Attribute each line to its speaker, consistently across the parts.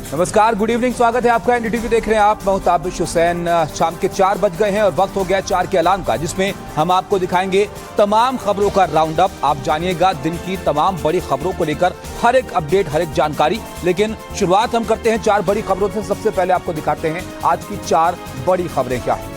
Speaker 1: नमस्कार, good evening, स्वागत है आपका। एनडीटीवी देख रहे हैं आप। मैं हूं ताबिश हुसैन। शाम के 4 बज गए हैं और वक्त हो गया 4 के ऐलान का, जिसमें हम आपको दिखाएंगे तमाम खबरों का राउंड अप। आप जानिएगा दिन की तमाम बड़ी खबरों को लेकर हर एक अपडेट, हर एक जानकारी। लेकिन शुरुआत हम करते हैं 4 बड़ी खबरों से। सबसे पहले आपको दिखाते हैं आज की 4 बड़ी खबरें क्या है।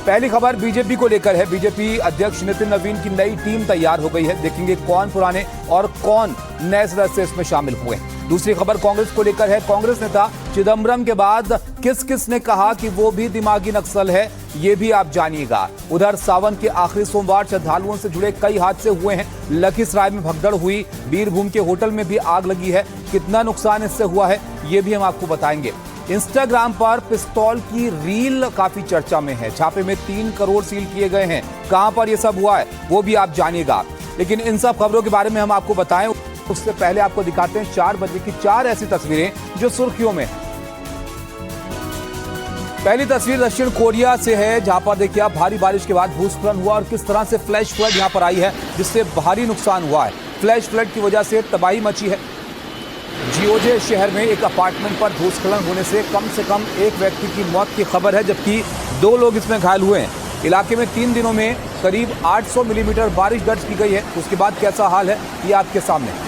Speaker 1: पहली खबर बीजेपी को लेकर है। बीजेपी अध्यक्ष नितिन नवीन की नई टीम तैयार हो गई है। देखेंगे कौन पुराने और कौन नए सदस्य इसमें शामिल हुए हैं। दूसरी खबर कांग्रेस को लेकर है। कांग्रेस नेता चिदंबरम के बाद किस किस ने कहा कि वो भी दिमागी नक्सल है, ये भी आप जानिएगा। उधर सावन के आखिरी सोमवार श्रद्धालुओं से जुड़े कई हादसे हुए हैं। लखीसराय में भगदड़ हुई, बीरभूम के होटल में भी आग लगी है। कितना नुकसान इससे हुआ है ये भी हम आपको बताएंगे। इंस्टाग्राम पर पिस्तौल की रील काफी चर्चा में है। छापे में 3 करोड़ सील किए गए हैं। कहां पर यह सब हुआ है वो भी आप जानिएगा। लेकिन इन सब खबरों के बारे में हम आपको बताएं उससे पहले आपको दिखाते हैं 4 बजे की 4 ऐसी तस्वीरें जो सुर्खियों में। पहली तस्वीर दक्षिण कोरिया से है, जहां पर देखिए आप भारी बारिश के बाद भूस्खलन हुआ और किस तरह से फ्लैश फ्लड यहां पर आई है, जिससे भारी नुकसान हुआ है। फ्लैश फ्लड की वजह से तबाही मची है। जियोजे शहर में एक अपार्टमेंट पर भूस्खलन होने से कम एक व्यक्ति की मौत की खबर है, जबकि 2 लोग इसमें घायल हुए हैं। इलाके में 3 दिनों में करीब 800 मिलीमीटर बारिश दर्ज की गई है। उसके बाद कैसा हाल है ये आपके सामने।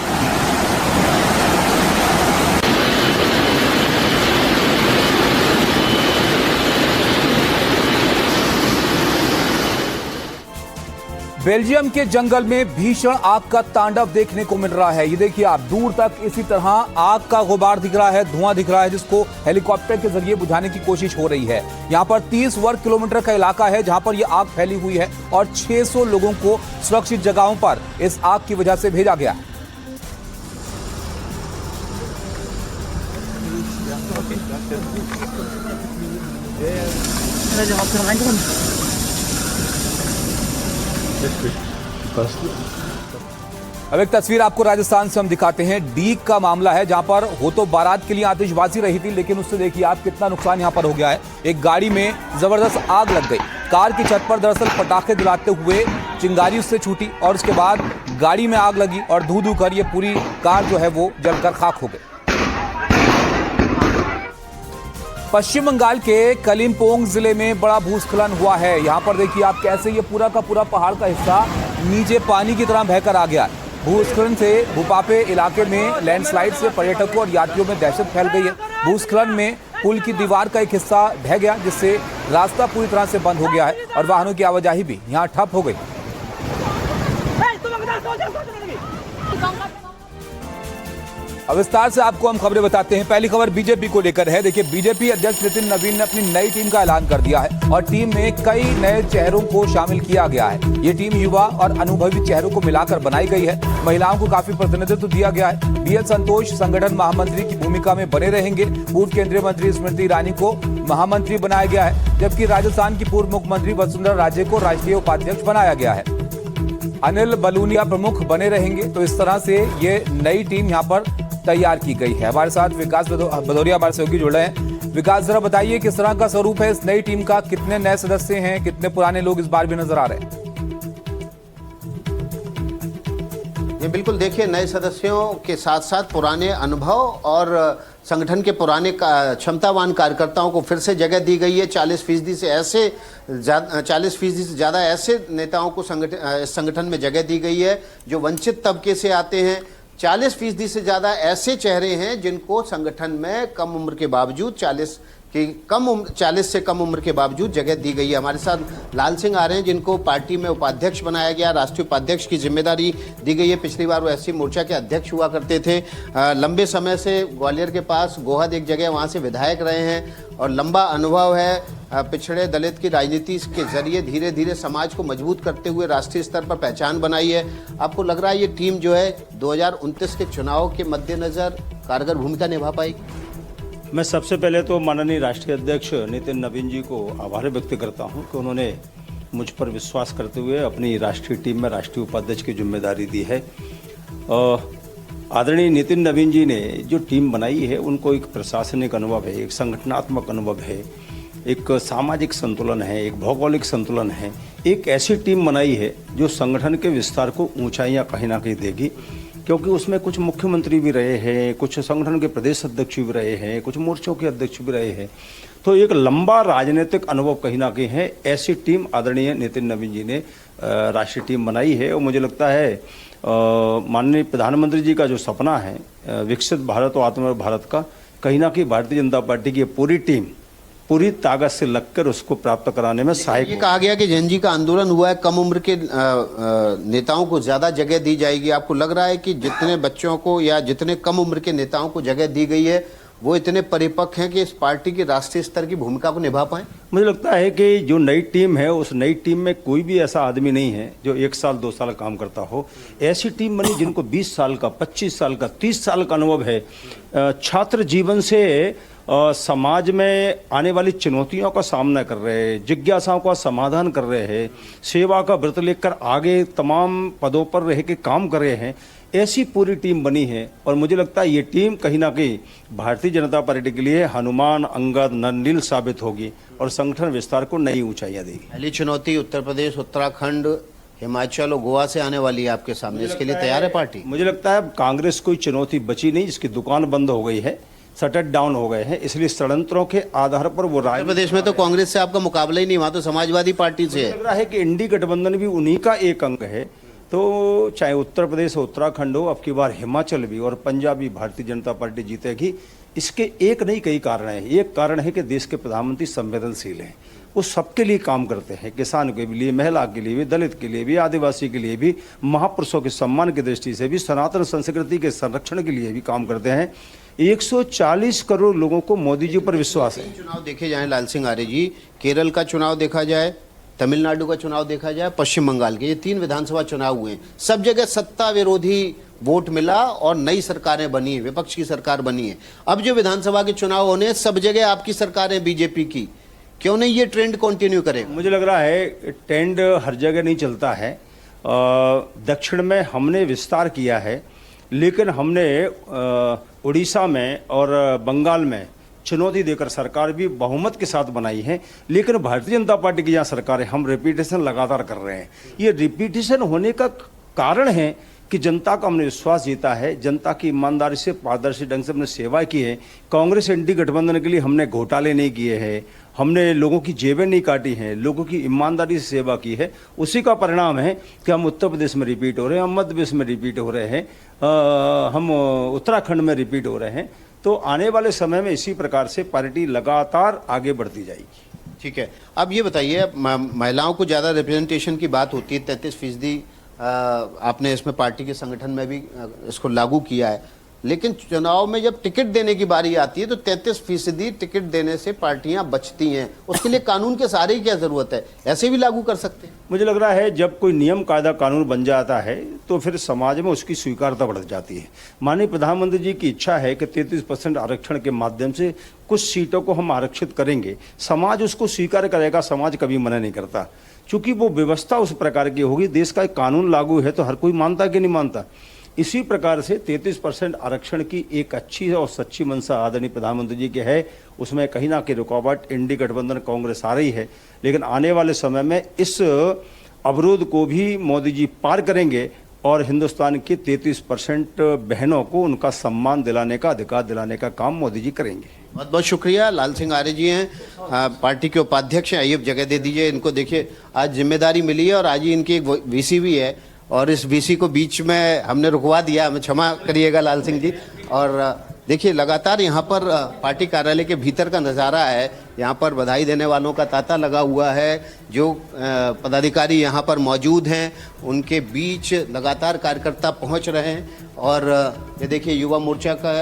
Speaker 1: बेल्जियम के जंगल में भीषण आग का तांडव देखने को मिल रहा है। ये देखिए आप, दूर तक इसी तरह आग का गुबार दिख रहा है, धुआं दिख रहा है, जिसको हेलीकॉप्टर के जरिए बुझाने की कोशिश हो रही है। यहाँ पर 30 वर्ग किलोमीटर का इलाका है जहां पर यह आग फैली हुई है और 600 लोगों को सुरक्षित जगहों पर इस आग की वजह से भेजा गया है। अब एक तस्वीर आपको राजस्थान से हम दिखाते हैं। डीग का मामला है, जहां पर हो तो बारात के लिए आतिशबाजी रही थी, लेकिन उससे देखिए आप कितना नुकसान यहां पर हो गया है। एक गाड़ी में जबरदस्त आग लग गई। कार की छत पर दरअसल पटाखे जलाते हुए चिंगारी उससे छूटी और उसके बाद गाड़ी में आग लगी और धू धू कर ये पूरी कार जो है वो जलकर खाक हो गई। पश्चिम बंगाल के कलिम्पोंग जिले में बड़ा भूस्खलन हुआ है। यहां पर देखिए आप कैसे ये पूरा का पूरा पहाड़ का हिस्सा नीचे पानी की तरह बहकर आ गया। भूस्खलन से भूपापे इलाके में लैंडस्लाइड से पर्यटकों और यात्रियों में दहशत फैल गई है। भूस्खलन में पुल की दीवार का एक हिस्सा ढह गया, जिससे रास्ता पूरी तरह से बंद हो गया है और वाहनों की आवाजाही भी यहां ठप हो गई। अब विस्तार से आपको हम खबरें बताते हैं। पहली खबर बीजेपी को लेकर है। देखिए, बीजेपी अध्यक्ष नितिन नवीन ने अपनी नई टीम का ऐलान कर दिया है और टीम में कई नए चेहरों को शामिल किया गया है। ये टीम युवा और अनुभवी चेहरों को मिलाकर बनाई गई है। महिलाओं को काफी प्रतिनिधित्व दिया गया है। बीएल संतोष संगठन महामंत्री की भूमिका में बने रहेंगे। पूर्व केंद्रीय मंत्री स्मृति ईरानी को महामंत्री बनाया गया है, जबकि राजस्थान की पूर्व मुख्यमंत्री वसुंधरा राजे को राष्ट्रीय उपाध्यक्ष बनाया गया है। अनिल बलूनिया प्रमुख बने रहेंगे। तो इस तरह से ये नई टीम यहाँ पर तैयार की गई है। हमारे साथ विकास भदौरिया हमारे सहयोगी जुड़ रहे हैं। विकास, जरा बताइए किस तरह का स्वरूप है इस नई टीम का, कितने नए सदस्य हैं, कितने पुराने लोग इस बार भी नजर आ रहे हैं?
Speaker 2: ये बिल्कुल देखिए, नए सदस्यों के साथ साथ पुराने अनुभव और संगठन के पुराने क्षमतावान कार्यकर्ताओं को फिर से जगह दी गई है। 40% से ज़्यादा ऐसे नेताओं को संगठन में जगह दी गई है जो वंचित तबके से आते हैं। 40% से ज़्यादा ऐसे चेहरे हैं जिनको संगठन में कम उम्र के बावजूद 40 से कम उम्र के बावजूद जगह दी गई है। हमारे साथ लाल सिंह आ रहे हैं, जिनको पार्टी में उपाध्यक्ष बनाया गया, राष्ट्रीय उपाध्यक्ष की जिम्मेदारी दी गई है। पिछली बार वो एससी मोर्चा के अध्यक्ष हुआ करते थे। लंबे समय से ग्वालियर के पास गोहद एक जगह, वहाँ से विधायक रहे हैं और लंबा अनुभव है। पिछड़े दलित की राजनीति के जरिए धीरे धीरे समाज को मजबूत करते हुए राष्ट्रीय स्तर पर पहचान बनाई है। आपको लग रहा है ये टीम जो है 2029 के चुनाव के मद्देनजर कारगर भूमिका निभा पाएगी?
Speaker 3: मैं सबसे पहले तो माननीय राष्ट्रीय अध्यक्ष नितिन नवीन जी को आभार व्यक्त करता हूं कि उन्होंने मुझ पर विश्वास करते हुए अपनी राष्ट्रीय टीम में राष्ट्रीय उपाध्यक्ष की जिम्मेदारी दी है। आदरणीय नितिन नवीन जी ने जो टीम बनाई है, उनको एक प्रशासनिक अनुभव है, एक संगठनात्मक अनुभव है, एक सामाजिक संतुलन है, एक भौगोलिक संतुलन है। एक ऐसी टीम बनाई है जो संगठन के विस्तार को ऊंचाइयां कहीं ना कहीं देगी। क्योंकि उसमें कुछ मुख्यमंत्री भी रहे हैं, कुछ संगठन के प्रदेश अध्यक्ष भी रहे हैं, कुछ मोर्चों के अध्यक्ष भी रहे हैं। तो एक लंबा राजनीतिक अनुभव कहीं ना कहीं है। ऐसी टीम आदरणीय नितिन नवीन जी ने राष्ट्रीय टीम बनाई है। और मुझे लगता है माननीय प्रधानमंत्री जी का जो सपना है विकसित भारत और आत्मनिर्भर भारत का, कहीं ना कहीं भारतीय जनता पार्टी की पूरी टीम पूरी ताकत से लगकर उसको प्राप्त कराने में सहायक।
Speaker 2: ये कहा गया कि जैन जी का आंदोलन हुआ है, कम उम्र के नेताओं को ज्यादा जगह दी जाएगी। आपको लग रहा है कि जितने बच्चों को या जितने कम उम्र के नेताओं को जगह दी गई है वो इतने परिपक्व हैं कि इस पार्टी की राष्ट्रीय स्तर की भूमिका को निभा पाए?
Speaker 3: मुझे लगता है कि जो नई टीम है उस नई टीम में कोई भी ऐसा आदमी नहीं है जो 1 साल 2 साल काम करता हो। ऐसी टीम बनी जिनको 20 साल का, 25 साल का, 30 साल का अनुभव है। छात्र जीवन से समाज में आने वाली चुनौतियों का सामना कर रहे हैं, जिज्ञासाओं का समाधान कर रहे हैं, सेवा का व्रत लेकर आगे तमाम पदों पर रह के काम कर रहे हैं। ऐसी पूरी टीम बनी है और मुझे लगता है ये टीम कहीं ना कहीं भारतीय जनता पार्टी के लिए हनुमान अंगद नंदिल साबित होगी और संगठन विस्तार को नई ऊंचाइयां देगी।
Speaker 2: पहली चुनौती उत्तर प्रदेश, उत्तराखंड, हिमाचल और गोवा से आने वाली है आपके सामने, इसके लिए तैयार है पार्टी?
Speaker 3: मुझे लगता है कांग्रेस कोई चुनौती बची नहीं, जिसकी दुकान बंद हो गई है, शटर डाउन हो गए हैं, इसलिए षड्यंत्रों के आधार पर वो
Speaker 2: उत्तर प्रदेश में तो कांग्रेस से आपका मुकाबला ही नहीं, वहां तो समाजवादी पार्टी से है।
Speaker 3: लग रहा है कि इंडी गठबंधन भी उन्हीं का एक अंग है। तो चाहे उत्तर प्रदेश हो, उत्तराखंड हो, अब की बार हिमाचल भी और पंजाब भी भारतीय जनता पार्टी जीतेगी। इसके एक नहीं कई कारण हैं। एक कारण है कि देश के प्रधानमंत्री संवेदनशील हैं, वो सबके लिए काम करते हैं, किसान के लिए, महिला के लिए भी, दलित के लिए भी, आदिवासी के लिए भी, महापुरुषों के सम्मान की दृष्टि से भी, सनातन संस्कृति के संरक्षण के लिए भी काम करते हैं। 140 करोड़ लोगों को मोदी जी पर विश्वास है।
Speaker 2: चुनाव देखे जाएं लाल सिंह आर्य जी, केरल का चुनाव देखा जाए, तमिलनाडु का चुनाव देखा जाए, पश्चिम बंगाल के, ये 3 विधानसभा चुनाव हुए हैं। सब जगह सत्ता विरोधी वोट मिला और नई सरकारें बनी है, विपक्ष की सरकार बनी है। अब जो विधानसभा के चुनाव होने हैं, सब जगह आपकी सरकार है बीजेपी की। क्यों नहीं ये ट्रेंड कंटिन्यू करेगा?
Speaker 3: मुझे लग रहा है ट्रेंड हर जगह नहीं चलता है। दक्षिण में हमने विस्तार किया है, लेकिन हमने उड़ीसा में और बंगाल में चुनौती देकर सरकार भी बहुमत के साथ बनाई है। लेकिन भारतीय जनता पार्टी की जहाँ सरकार है, हम रिपीटेशन लगातार कर रहे हैं। ये रिपीटेशन होने का कारण है कि जनता का हमने विश्वास जीता है, जनता की ईमानदारी से, पारदर्शी ढंग से हमने सेवा की है। कांग्रेस एंटी गठबंधन के लिए हमने घोटाले नहीं किए हैं, हमने लोगों की जेबें नहीं काटी हैं, लोगों की ईमानदारी से सेवा की है। उसी का परिणाम है कि हम उत्तर प्रदेश में रिपीट हो रहे हैं, हम मध्य प्रदेश में रिपीट हो रहे हैं, हम उत्तराखंड में रिपीट हो रहे हैं। तो आने वाले समय में इसी प्रकार से पार्टी लगातार आगे बढ़ती जाएगी।
Speaker 2: ठीक है, अब ये बताइए, महिलाओं को ज़्यादा रिप्रेजेंटेशन की बात होती है, 33% आपने इसमें पार्टी के संगठन में भी इसको लागू किया है। लेकिन चुनाव में जब टिकट देने की बारी आती है तो 33% टिकट देने से पार्टियां बचती हैं। उसके लिए कानून के सहारे की क्या जरूरत है? ऐसे भी लागू कर सकते हैं?
Speaker 3: मुझे लग रहा है जब कोई नियम कायदा कानून बन जाता है तो फिर समाज में उसकी स्वीकारता बढ़ जाती है। माननीय प्रधानमंत्री जी की इच्छा है कि 33% आरक्षण के माध्यम से कुछ सीटों को हम आरक्षित करेंगे, समाज उसको स्वीकार करेगा, समाज कभी मना नहीं करता, क्योंकि वो व्यवस्था उस प्रकार की होगी। देश का एक कानून लागू है तो हर कोई मानता कि नहीं मानता। इसी प्रकार से 33% आरक्षण की एक अच्छी और सच्ची मंशा आदरणीय प्रधानमंत्री जी के है। उसमें कहीं ना कहीं रुकावट इंडी गठबंधन कांग्रेस आ रही है, लेकिन आने वाले समय में इस अवरोध को भी मोदी जी पार करेंगे और हिंदुस्तान की 33% बहनों को उनका सम्मान दिलाने का, अधिकार दिलाने का काम मोदी जी करेंगे।
Speaker 2: बहुत बहुत शुक्रिया। लाल सिंह आर्य जी हैं, पार्टी के उपाध्यक्ष हैं। आइए जगह दे दीजिए इनको। देखिए, आज जिम्मेदारी मिली है और आज ही इनकी एक वीसी भी है और इस वीसी को बीच में हमने रुकवा दिया, हमें क्षमा करिएगा लाल सिंह जी। और देखिए, लगातार यहाँ पर पार्टी कार्यालय के भीतर का नज़ारा है। यहाँ पर बधाई देने वालों का तांता लगा हुआ है। जो पदाधिकारी यहाँ पर मौजूद हैं उनके बीच लगातार कार्यकर्ता पहुँच रहे हैं। और ये देखिए, युवा मोर्चा का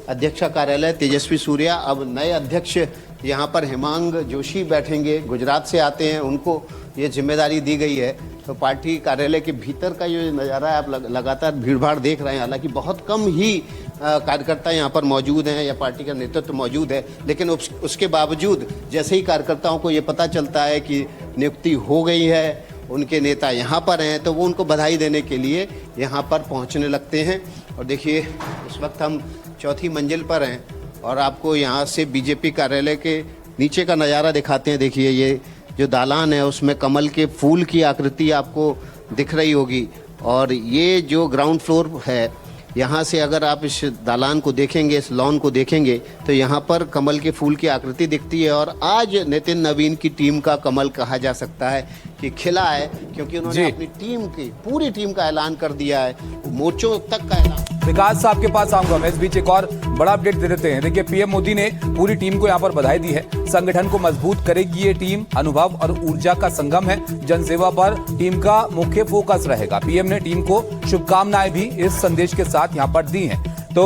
Speaker 2: अध्यक्ष कार्यालय तेजस्वी सूर्या, अब नए अध्यक्ष यहाँ पर हेमांग जोशी बैठेंगे, गुजरात से आते हैं, उनको ये जिम्मेदारी दी गई है। तो पार्टी कार्यालय के भीतर का जो नज़ारा है, आप लगातार भीड़भाड़ देख रहे हैं। हालांकि बहुत कम ही कार्यकर्ता यहाँ पर मौजूद हैं या पार्टी का नेतृत्व मौजूद है, लेकिन उसके बावजूद जैसे ही कार्यकर्ताओं को ये पता चलता है कि नियुक्ति हो गई है, उनके नेता यहाँ पर हैं, तो वो उनको बधाई देने के लिए यहाँ पर पहुँचने लगते हैं। और देखिए, इस वक्त हम चौथी मंजिल पर हैं और आपको यहाँ से बीजेपी कार्यालय के नीचे का नज़ारा दिखाते हैं। देखिए, ये जो दालान है उसमें कमल के फूल की आकृति आपको दिख रही होगी। और ये जो ग्राउंड फ्लोर है, यहाँ से अगर आप इस दालान को देखेंगे, इस लॉन को देखेंगे, तो यहाँ पर कमल के फूल की आकृति दिखती है। और आज नितिन नवीन की टीम का कमल कहा जा सकता है कि खिला है, क्योंकि उन्होंने अपनी टीम की पूरी टीम का ऐलान कर दिया है, मोर्चों तक का ऐलान।
Speaker 1: विकास साहब के पास आऊंगा मैं, इस बीच एक और बड़ा अपडेट दे देते हैं। देखिए, पीएम मोदी ने पूरी टीम को यहां पर बधाई दी है। संगठन को मजबूत करेगी ये टीम, अनुभव और ऊर्जा का संगम है, जनसेवा पर टीम का मुख्य फोकस रहेगा। पीएम ने टीम को शुभकामनाएं भी इस संदेश के साथ यहां पर दी हैं। तो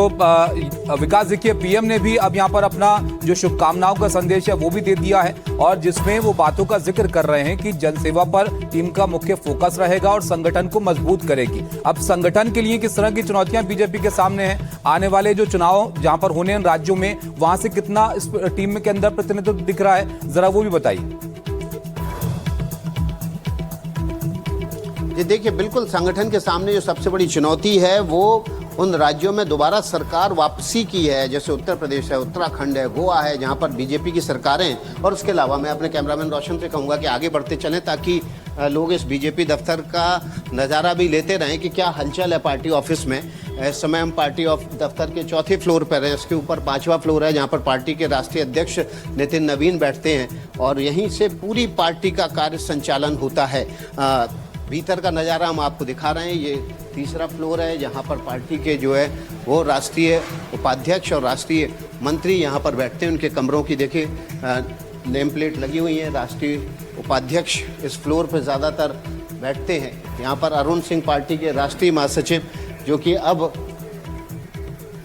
Speaker 1: विकास, देखिए, पीएम ने भी अब यहां पर अपना जो शुभकामनाओं का संदेश है वो भी दे दिया है, और जिसमें वो बातों का जिक्र कर रहे हैं कि जनसेवा पर टीम का मुख्य फोकस रहेगा और संगठन को मजबूत करेगी। अब संगठन के लिए किस तरह की चुनौतियां बीजेपी के सामने हैं, आने वाले जो चुनाव जहां पर होने इन राज्यों में, वहां से कितना इस टीम के अंदर प्रतिनिधित्व दिख रहा है, जरा वो भी बताइए।
Speaker 2: ये देखिए, बिल्कुल संगठन के सामने जो सबसे बड़ी चुनौती है वो उन राज्यों में दोबारा सरकार वापसी की है, जैसे उत्तर प्रदेश है, उत्तराखंड है, गोवा है, जहां पर बीजेपी की सरकारें हैं। और उसके अलावा मैं अपने कैमरामैन रोशन से कहूंगा कि आगे बढ़ते चलें, ताकि लोग इस बीजेपी दफ्तर का नज़ारा भी लेते रहें कि क्या हलचल है पार्टी ऑफिस में। इस समय हम पार्टी दफ्तर के चौथे फ्लोर पर हैं, इसके ऊपर 5वां फ्लोर है, जहां पर पार्टी के राष्ट्रीय अध्यक्ष नितिन नवीन बैठते हैं, और यहीं से पूरी पार्टी का कार्य संचालन होता है। भीतर का नज़ारा हम आपको दिखा रहे हैं। ये 3रा फ्लोर है, जहाँ पर पार्टी के जो है वो राष्ट्रीय उपाध्यक्ष और राष्ट्रीय मंत्री यहाँ पर बैठते हैं। उनके कमरों की देखिए नेम प्लेट लगी हुई है। राष्ट्रीय उपाध्यक्ष इस फ्लोर पर ज़्यादातर बैठते हैं। यहाँ पर अरुण सिंह पार्टी के राष्ट्रीय महासचिव, जो कि अब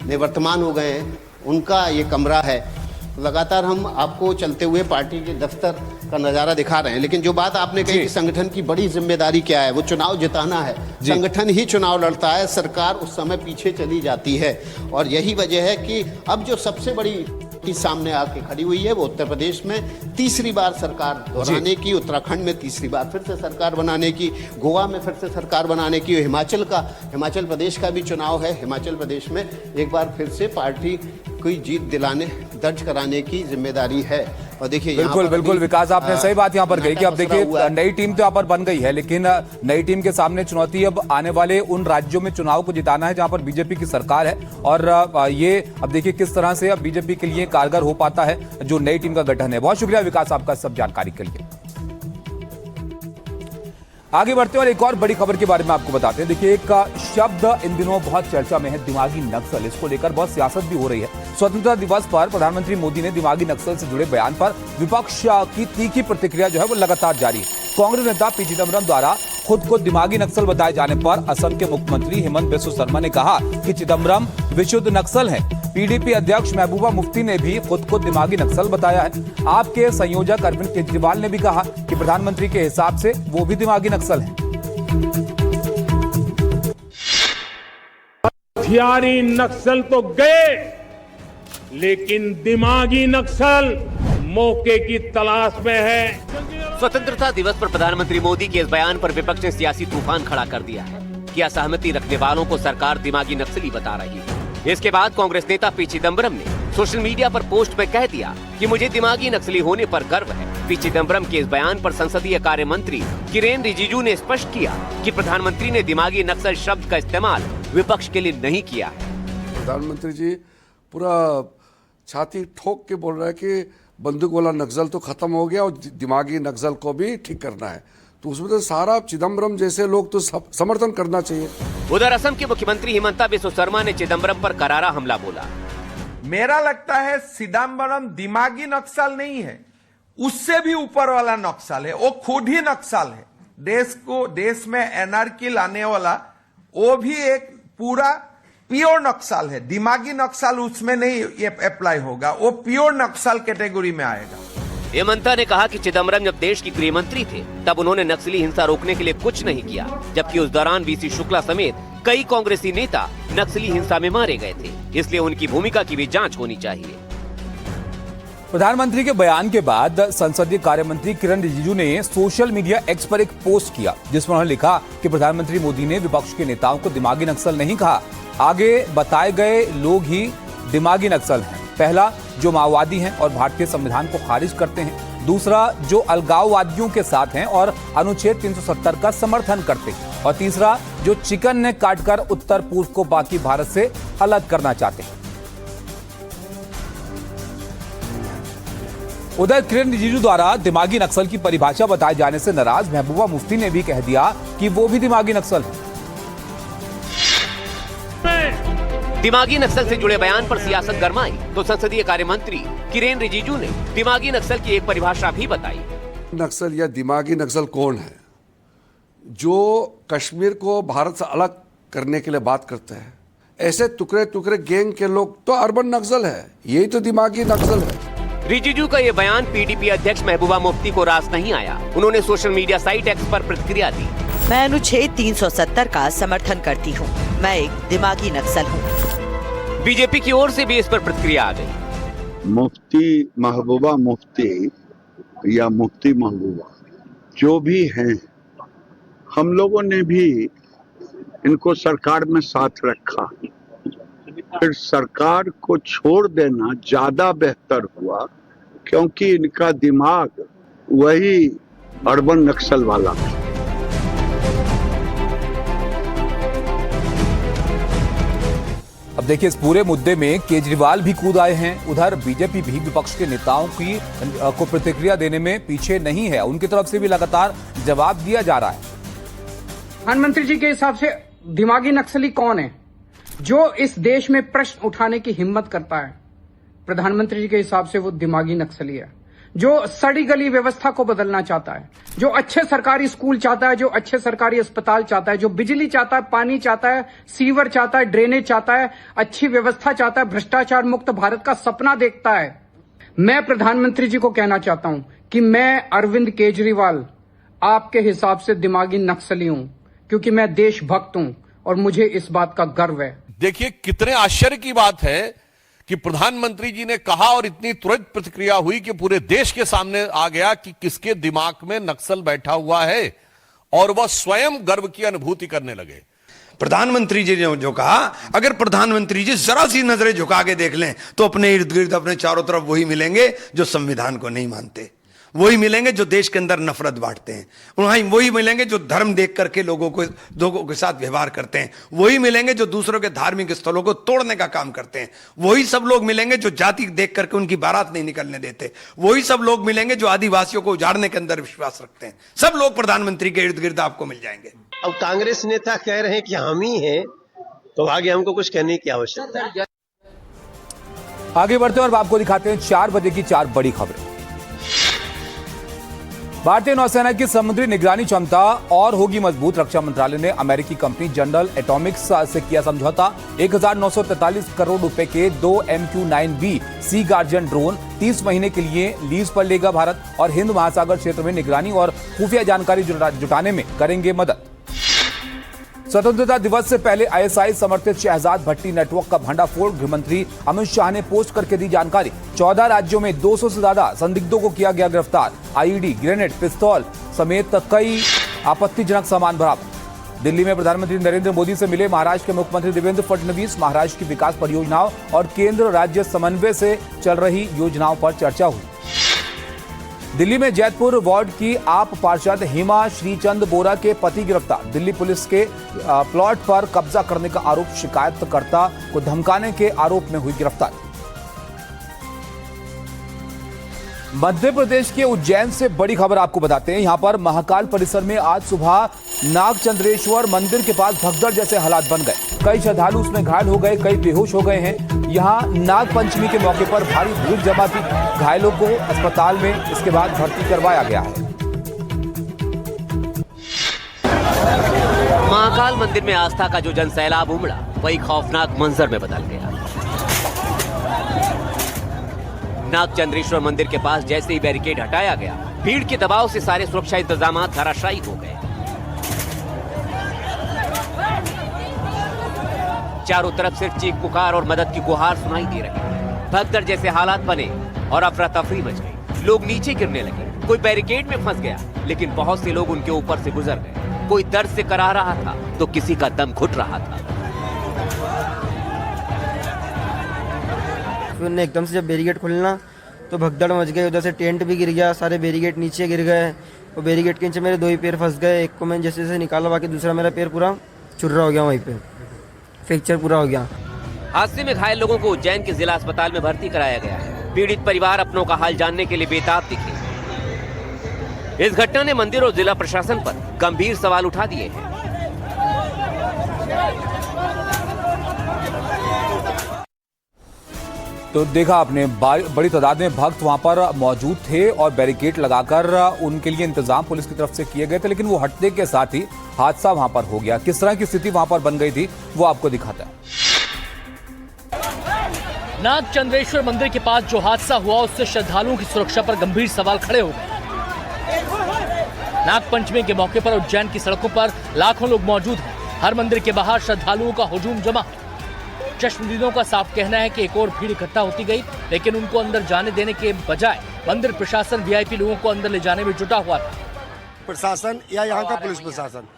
Speaker 2: निवर्तमान हो गए हैं, उनका ये कमरा है। लगातार हम आपको चलते हुए पार्टी के दफ्तर का नज़ारा दिखा रहे हैं। लेकिन जो बात आपने कही कि संगठन की बड़ी जिम्मेदारी क्या है, वो चुनाव जिताना है। संगठन ही चुनाव लड़ता है, सरकार उस समय पीछे चली जाती है। और यही वजह है कि अब जो सबसे बड़ी सामने आके खड़ी हुई है वो उत्तर प्रदेश में 3री बार सरकार बनाने की, उत्तराखंड में 3री बार फिर से सरकार बनाने की, गोवा में फिर से सरकार बनाने की, हिमाचल प्रदेश का भी चुनाव है। हिमाचल प्रदेश में एक बार फिर से पार्टी कोई जीत दर्ज कराने की जिम्मेदारी है। और देखिए,
Speaker 1: बिल्कुल विकास, आपने सही बात यहाँ पर कही कि अब देखिए नई टीम तो यहाँ पर बन गई है, लेकिन नई टीम के सामने चुनौती अब आने वाले उन राज्यों में चुनाव को जिताना है जहाँ पर बीजेपी की सरकार है। और ये अब देखिए किस तरह से अब बीजेपी के लिए कारगर हो पाता है जो नई टीम का गठन है। बहुत शुक्रिया विकास आपका सब जानकारी के लिए। आगे बढ़ते हैं और एक और बड़ी खबर के बारे में आपको बताते हैं। देखिए, एक शब्द इन दिनों बहुत चर्चा में है, दिमागी नक्सल। इसको लेकर बहुत सियासत भी हो रही है। स्वतंत्रता दिवस पर प्रधानमंत्री मोदी ने दिमागी नक्सल से जुड़े बयान पर विपक्ष की तीखी प्रतिक्रिया जो है वो लगातार जारी है। कांग्रेस नेता पी चिदम्बरम द्वारा खुद को दिमागी नक्सल बताए जाने पर असम के मुख्यमंत्री हेमंत बिस्वा शर्मा ने कहा कि चिदम्बरम विशुद्ध नक्सल हैं। पीडीपी अध्यक्ष महबूबा मुफ्ती ने भी खुद को दिमागी नक्सल बताया है। आपके संयोजक अरविंद केजरीवाल ने भी कहा कि प्रधानमंत्री के हिसाब से वो भी दिमागी नक्सल हैं।
Speaker 4: हथियारी नक्सल तो गए, लेकिन दिमागी नक्सल मौके की तलाश में है।
Speaker 5: स्वतंत्रता दिवस पर प्रधानमंत्री मोदी के इस बयान पर विपक्ष ने सियासी तूफान खड़ा कर दिया है कि असहमति रखने वालों को सरकार दिमागी नक्सली बता रही है। इसके बाद कांग्रेस नेता पी चिदम्बरम ने सोशल मीडिया पर पोस्ट में कह दिया कि मुझे दिमागी नक्सली होने पर गर्व है। पी चिदम्बरम के इस बयान पर संसदीय कार्य मंत्री किरेन रिजिजू ने स्पष्ट किया कि प्रधानमंत्री ने दिमागी नक्सल शब्द का इस्तेमाल विपक्ष के लिए नहीं किया है।
Speaker 6: प्रधानमंत्री जी पूरा छाती ठोक के बोल रहा है कि बंदूक वाला नक्सल तो खत्म हो गया और दिमागी नक्सल को भी ठीक करना है, तो उसमें तो सारा चिदम्बरम जैसे लोग तो समर्थन करना चाहिए।
Speaker 5: उधर असम के मुख्यमंत्री हिमंता बिस्वा शर्मा ने चिदम्बरम पर करारा हमला बोला।
Speaker 7: मेरा लगता है चिदम्बरम दिमागी नक्सल नहीं है, उससे भी ऊपर वाला नक्सल है। वो खुद ही नक्सल है, देश में एनार्की लाने वाला, वो भी एक पूरा प्योर नक्सल है। दिमागी नक्सल उसमें नहीं ये अप्लाई होगा, वो प्योर नक्सल कैटेगरी में आएगा।
Speaker 5: हेमंता ने कहा कि चिदम्बरम जब देश की गृह मंत्री थे तब उन्होंने नक्सली हिंसा रोकने के लिए कुछ नहीं किया, जबकि उस दौरान वीसी शुक्ला समेत कई कांग्रेसी नेता नक्सली हिंसा में मारे गए थे, इसलिए उनकी भूमिका की भी जांच होनी चाहिए।
Speaker 1: प्रधानमंत्री के बयान के बाद संसदीय कार्य मंत्री किरेन रिजिजू ने सोशल मीडिया एक्स पर एक पोस्ट किया जिसमें उन्होंने लिखा कि प्रधानमंत्री मोदी ने विपक्ष के नेताओं को दिमागी नक्सल नहीं कहा, आगे बताए गए लोग ही दिमागी नक्सल हैं। पहला जो माओवादी हैं और भारतीय संविधान को खारिज करते हैं, दूसरा जो अलगाववादियों के साथ हैं और अनुच्छेद 370 का समर्थन करते हैं, और तीसरा जो चिकन ने काटकर उत्तर पूर्व को बाकी भारत से अलग करना चाहते हैं। उधर किरेन रिजिजू द्वारा दिमागी नक्सल की परिभाषा बताए जाने से नाराज महबूबा मुफ्ती ने भी कह दिया कि वो भी दिमागी नक्सल है।
Speaker 5: दिमागी नक्सल से जुड़े बयान पर सियासत गरमाई तो संसदीय कार्य मंत्री किरेन रिजिजू ने दिमागी नक्सल की एक परिभाषा भी बताई।
Speaker 6: नक्सल या दिमागी नक्सल कौन है? जो कश्मीर को भारत से अलग करने के लिए बात करते हैं, ऐसे टुकड़े टुकड़े गैंग के लोग तो अर्बन नक्सल है, यही तो दिमागी नक्सल है।
Speaker 5: रिजिजू का ये बयान पीडीपी अध्यक्ष महबूबा मुफ्ती को रास नहीं आया। उन्होंने सोशल मीडिया साइट एक्स पर प्रतिक्रिया दी।
Speaker 8: मैं अनुच्छेद 370 का समर्थन करती हूँ। मैं एक दिमागी नक्सल हूँ।
Speaker 5: बीजेपी की ओर से भी इस पर प्रतिक्रिया आ गई।
Speaker 9: मुफ्ती महबूबा मुफ्ती या मुफ्ती महबूबा जो भी हैं, हम लोगों ने भी इनको सरकार में साथ रखा, फिर सरकार को छोड़ देना ज्यादा बेहतर हुआ क्योंकि इनका दिमाग वही अर्बन नक्सल वाला है।
Speaker 1: अब देखिए, इस पूरे मुद्दे में केजरीवाल भी कूद आए हैं। उधर बीजेपी भी विपक्ष के नेताओं को प्रतिक्रिया देने में पीछे नहीं है। उनकी तरफ से भी लगातार जवाब दिया जा रहा है।
Speaker 10: प्रधानमंत्री जी के हिसाब से दिमागी नक्सली कौन है? जो इस देश में प्रश्न उठाने की हिम्मत करता है, प्रधानमंत्री जी के हिसाब से वो दिमागी नक्सली है। जो सड़ी गली व्यवस्था को बदलना चाहता है, जो अच्छे सरकारी स्कूल चाहता है, जो अच्छे सरकारी अस्पताल चाहता है, जो बिजली चाहता है, पानी चाहता है, सीवर चाहता है, ड्रेनेज चाहता है, अच्छी व्यवस्था चाहता है, भ्रष्टाचार मुक्त भारत का सपना देखता है। मैं प्रधानमंत्री जी को कहना चाहता हूं कि मैं अरविंद केजरीवाल आपके हिसाब से दिमागी नक्सली हूं, क्योंकि मैं देशभक्त हूं और मुझे इस बात का गर्व है।
Speaker 11: देखिए, कितने आश्चर्य की बात है कि प्रधानमंत्री जी ने कहा और इतनी तुरंत प्रतिक्रिया हुई कि पूरे देश के सामने आ गया कि किसके दिमाग में नक्सल बैठा हुआ है और वह स्वयं गर्व की अनुभूति करने लगे।
Speaker 12: प्रधानमंत्री जी ने जो कहा, अगर प्रधानमंत्री जी जरा सी नजरें झुका के देख लें तो अपने इर्द गिर्द अपने चारों तरफ वही मिलेंगे जो संविधान को नहीं मानते, वही मिलेंगे जो देश के अंदर नफरत बांटते हैं, वही मिलेंगे जो धर्म देख करके लोगों के साथ व्यवहार करते हैं, वही मिलेंगे जो दूसरों के धार्मिक स्थलों को तोड़ने का काम करते हैं, वही सब लोग मिलेंगे जो जाति देख करके उनकी बारात नहीं निकलने देते, वही सब लोग मिलेंगे जो आदिवासियों को उजाड़ने के अंदर विश्वास रखते हैं। सब लोग प्रधानमंत्री के इर्द गिर्द आपको मिल जाएंगे।
Speaker 13: अब कांग्रेस नेता कह रहे हैं कि हम ही हैं, तो आगे हमको कुछ कहने की आवश्यकता है।
Speaker 1: आगे बढ़ते हैं और आपको दिखाते हैं 4 बजे की 4 बड़ी खबरें। भारतीय नौसेना की समुद्री निगरानी क्षमता और होगी मजबूत। रक्षा मंत्रालय ने अमेरिकी कंपनी जनरल एटॉमिक्स से किया समझौता। 1943 करोड़ रुपए के 2 MQ-9B सी गार्जियन ड्रोन 30 महीने के लिए लीज पर लेगा भारत और हिंद महासागर क्षेत्र में निगरानी और खुफिया जानकारी जुटाने में करेंगे मदद। स्वतंत्रता दिवस से पहले ISI समर्थित शहजाद भट्टी नेटवर्क का भंडाफोड़। गृहमंत्री अमित शाह ने पोस्ट करके दी जानकारी। 14 राज्यों में 200 से ज्यादा संदिग्धों को किया गया गिरफ्तार। IED, ग्रेनेड, पिस्तौल समेत कई आपत्तिजनक सामान बरामद। दिल्ली में प्रधानमंत्री नरेंद्र मोदी से मिले महाराष्ट्र के मुख्यमंत्री देवेंद्र फडणवीस। महाराष्ट्र की विकास परियोजनाओं और केंद्र राज्य समन्वय से चल रही योजनाओं पर चर्चा हुई। दिल्ली में जैतपुर वार्ड की आप पार्षद हेमा श्रीचंद बोरा के पति गिरफ्तार। दिल्ली पुलिस के प्लॉट पर कब्जा करने का आरोप, शिकायतकर्ता को धमकाने के आरोप में हुई गिरफ्तार। मध्य प्रदेश के उज्जैन से बड़ी खबर आपको बताते हैं। यहां पर महाकाल परिसर में आज सुबह नागचंद्रेश्वर मंदिर के पास भगदड़ जैसे हालात बन गए। कई श्रद्धालु उसमें घायल हो गए, कई बेहोश हो गए हैं। यहां नाग पंचमी के मौके पर भारी भीड़ जमा थी। घायलों को अस्पताल में इसके बाद भर्ती करवाया गया है।
Speaker 5: महाकाल मंदिर में आस्था का जो जनसैलाब उमड़ा, वही खौफनाक मंजर में बदल गया। नागचंद्रेश्वर मंदिर के पास जैसे ही बैरिकेड हटाया गया, भीड़ के दबाव से सारे सुरक्षा इंतजाम धराशायी हो गए। चारों तरफ सिर्फ चीख पुकार और मदद की गुहार सुनाई दे रही। भगदड़ जैसे हालात बने और अफरा तफरी मच गई। लोग नीचे गिरने लगे, कोई बैरिकेड में फंस गया, लेकिन बहुत से लोग उनके ऊपर से गुजर गए। कोई दर्द से कराह रहा था तो किसी का दम घुट रहा था।
Speaker 14: फिर एकदम से जब बैरिकेड खुलना तो भगदड़ मच गई। उधर से टेंट भी गिर गया, सारे बैरिकेड नीचे गिर गए और बैरिकेड के नीचे मेरे 2 ही पैर फंस गए। एक को मैंने जैसे जैसे निकाला, बाकी दूसरा मेरा पैर पूरा चुर्रा हो गया, वहीं पे फ्रैक्चर पूरा हो गया।
Speaker 5: हादसे में घायल लोगों को उज्जैन के जिला अस्पताल में भर्ती कराया गया है। पीड़ित परिवार अपनों का हाल जानने के लिए बेताब दिखे। इस घटना ने मंदिर और जिला प्रशासन पर गंभीर सवाल उठा दिए हैं।
Speaker 1: तो देखा आपने, बड़ी तादाद में भक्त वहां पर मौजूद थे और बैरिकेड लगाकर उनके लिए इंतजाम पुलिस की तरफ से किए गए थे, लेकिन वो हटने के साथ ही हादसा वहां पर हो गया। किस तरह की स्थिति वहां पर बन गई थी वो आपको दिखाता है।
Speaker 15: नागचंद्रेश्वर मंदिर के पास जो हादसा हुआ उससे श्रद्धालुओं की सुरक्षा पर गंभीर सवाल खड़े हो गए। नागपंचमी के मौके पर उज्जैन की सड़कों पर लाखों लोग मौजूद हैं। हर मंदिर के बाहर श्रद्धालुओं का हुजूम जमा है। चश्मदीदों का साफ कहना है कि एक और भीड़ इकट्ठा होती गई, लेकिन उनको अंदर जाने देने के बजाय मंदिर प्रशासन वीआईपी लोगों को अंदर ले जाने में जुटा हुआ था।
Speaker 16: प्रशासन या यहाँ का पुलिस प्रशासन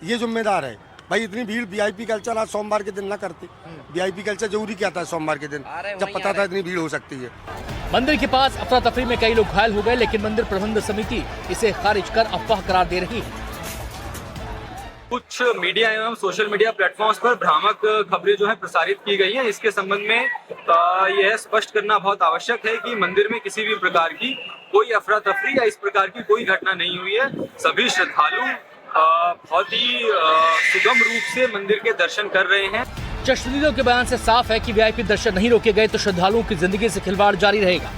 Speaker 16: ये जिम्मेदार है। भाई इतनी भीड़, वीआईपी कल्चर आज सोमवार के दिन ना करते। वीआईपी कल्चर जरूरी क्या था सोमवार के दिन, जब पता था इतनी भीड़ हो सकती है।
Speaker 15: मंदिर के पास अफरा तफरी में कई लोग घायल हो गए, लेकिन मंदिर प्रबंध समिति इसे खारिज कर अफवाह करार दे रही है।
Speaker 17: कुछ मीडिया एवं सोशल मीडिया प्लेटफॉर्म्स पर भ्रामक खबरें जो है प्रसारित की गई हैं। इसके संबंध में यह स्पष्ट करना बहुत आवश्यक है कि मंदिर में किसी भी प्रकार की कोई अफरा तफरी या इस प्रकार की कोई घटना नहीं हुई है। सभी श्रद्धालु बहुत ही सुगम रूप से मंदिर के दर्शन कर रहे हैं।
Speaker 15: चश्मदीदों के बयान से साफ है कि वीआईपी दर्शन नहीं रोके गए तो श्रद्धालुओं की जिंदगी से खिलवाड़ जारी रहेगा।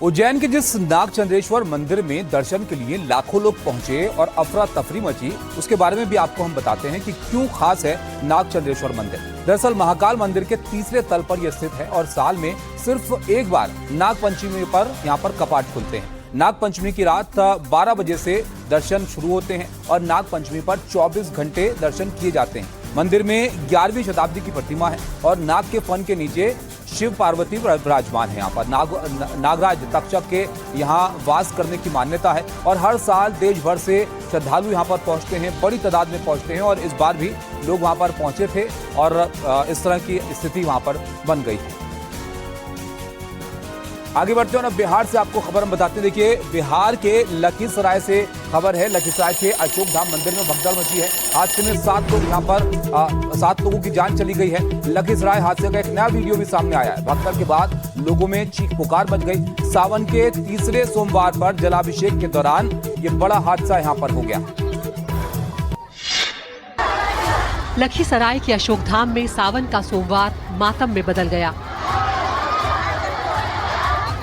Speaker 1: उज्जैन के जिस नागचंद्रेश्वर मंदिर में दर्शन के लिए लाखों लोग पहुंचे और अफरा तफरी मची, उसके बारे में भी आपको हम बताते हैं कि क्यों खास है नागचंद्रेश्वर मंदिर। दरअसल महाकाल मंदिर के तीसरे तल पर यह स्थित है और साल में सिर्फ एक बार नागपंचमी पर यहाँ पर कपाट खुलते हैं। नागपंचमी की रात 12 बजे से दर्शन शुरू होते हैं और नागपंचमी पर 24 घंटे दर्शन किए जाते हैं। मंदिर में 11वीं शताब्दी की प्रतिमा है और नाग के फन के नीचे शिव पार्वती विराजमान है। यहाँ पर नागराज तक्षक के यहाँ वास करने की मान्यता है और हर साल देश भर से श्रद्धालु यहाँ पर पहुँचते हैं, बड़ी तादाद में पहुँचते हैं और इस बार भी लोग वहाँ पर पहुँचे थे और इस तरह की स्थिति वहाँ पर बन गई है। आगे बढ़ते हैं और बिहार से आपको खबर हम बताते हैं। देखिए, बिहार के लखीसराय से खबर है। लखीसराय के अशोक धाम मंदिर में भगदड़ मची है। हादसे में 7 लोग यहाँ पर 7 लोगों की जान चली गई है। लखीसराय हादसे का एक नया वीडियो भी सामने आया है। भगदड़ के बाद लोगों में चीख पुकार मच गई। सावन के तीसरे सोमवार पर जलाभिषेक के दौरान ये बड़ा हादसा यहाँ पर हो गया।
Speaker 18: लखीसराय के अशोक धाम में सावन का सोमवार मातम में बदल गया।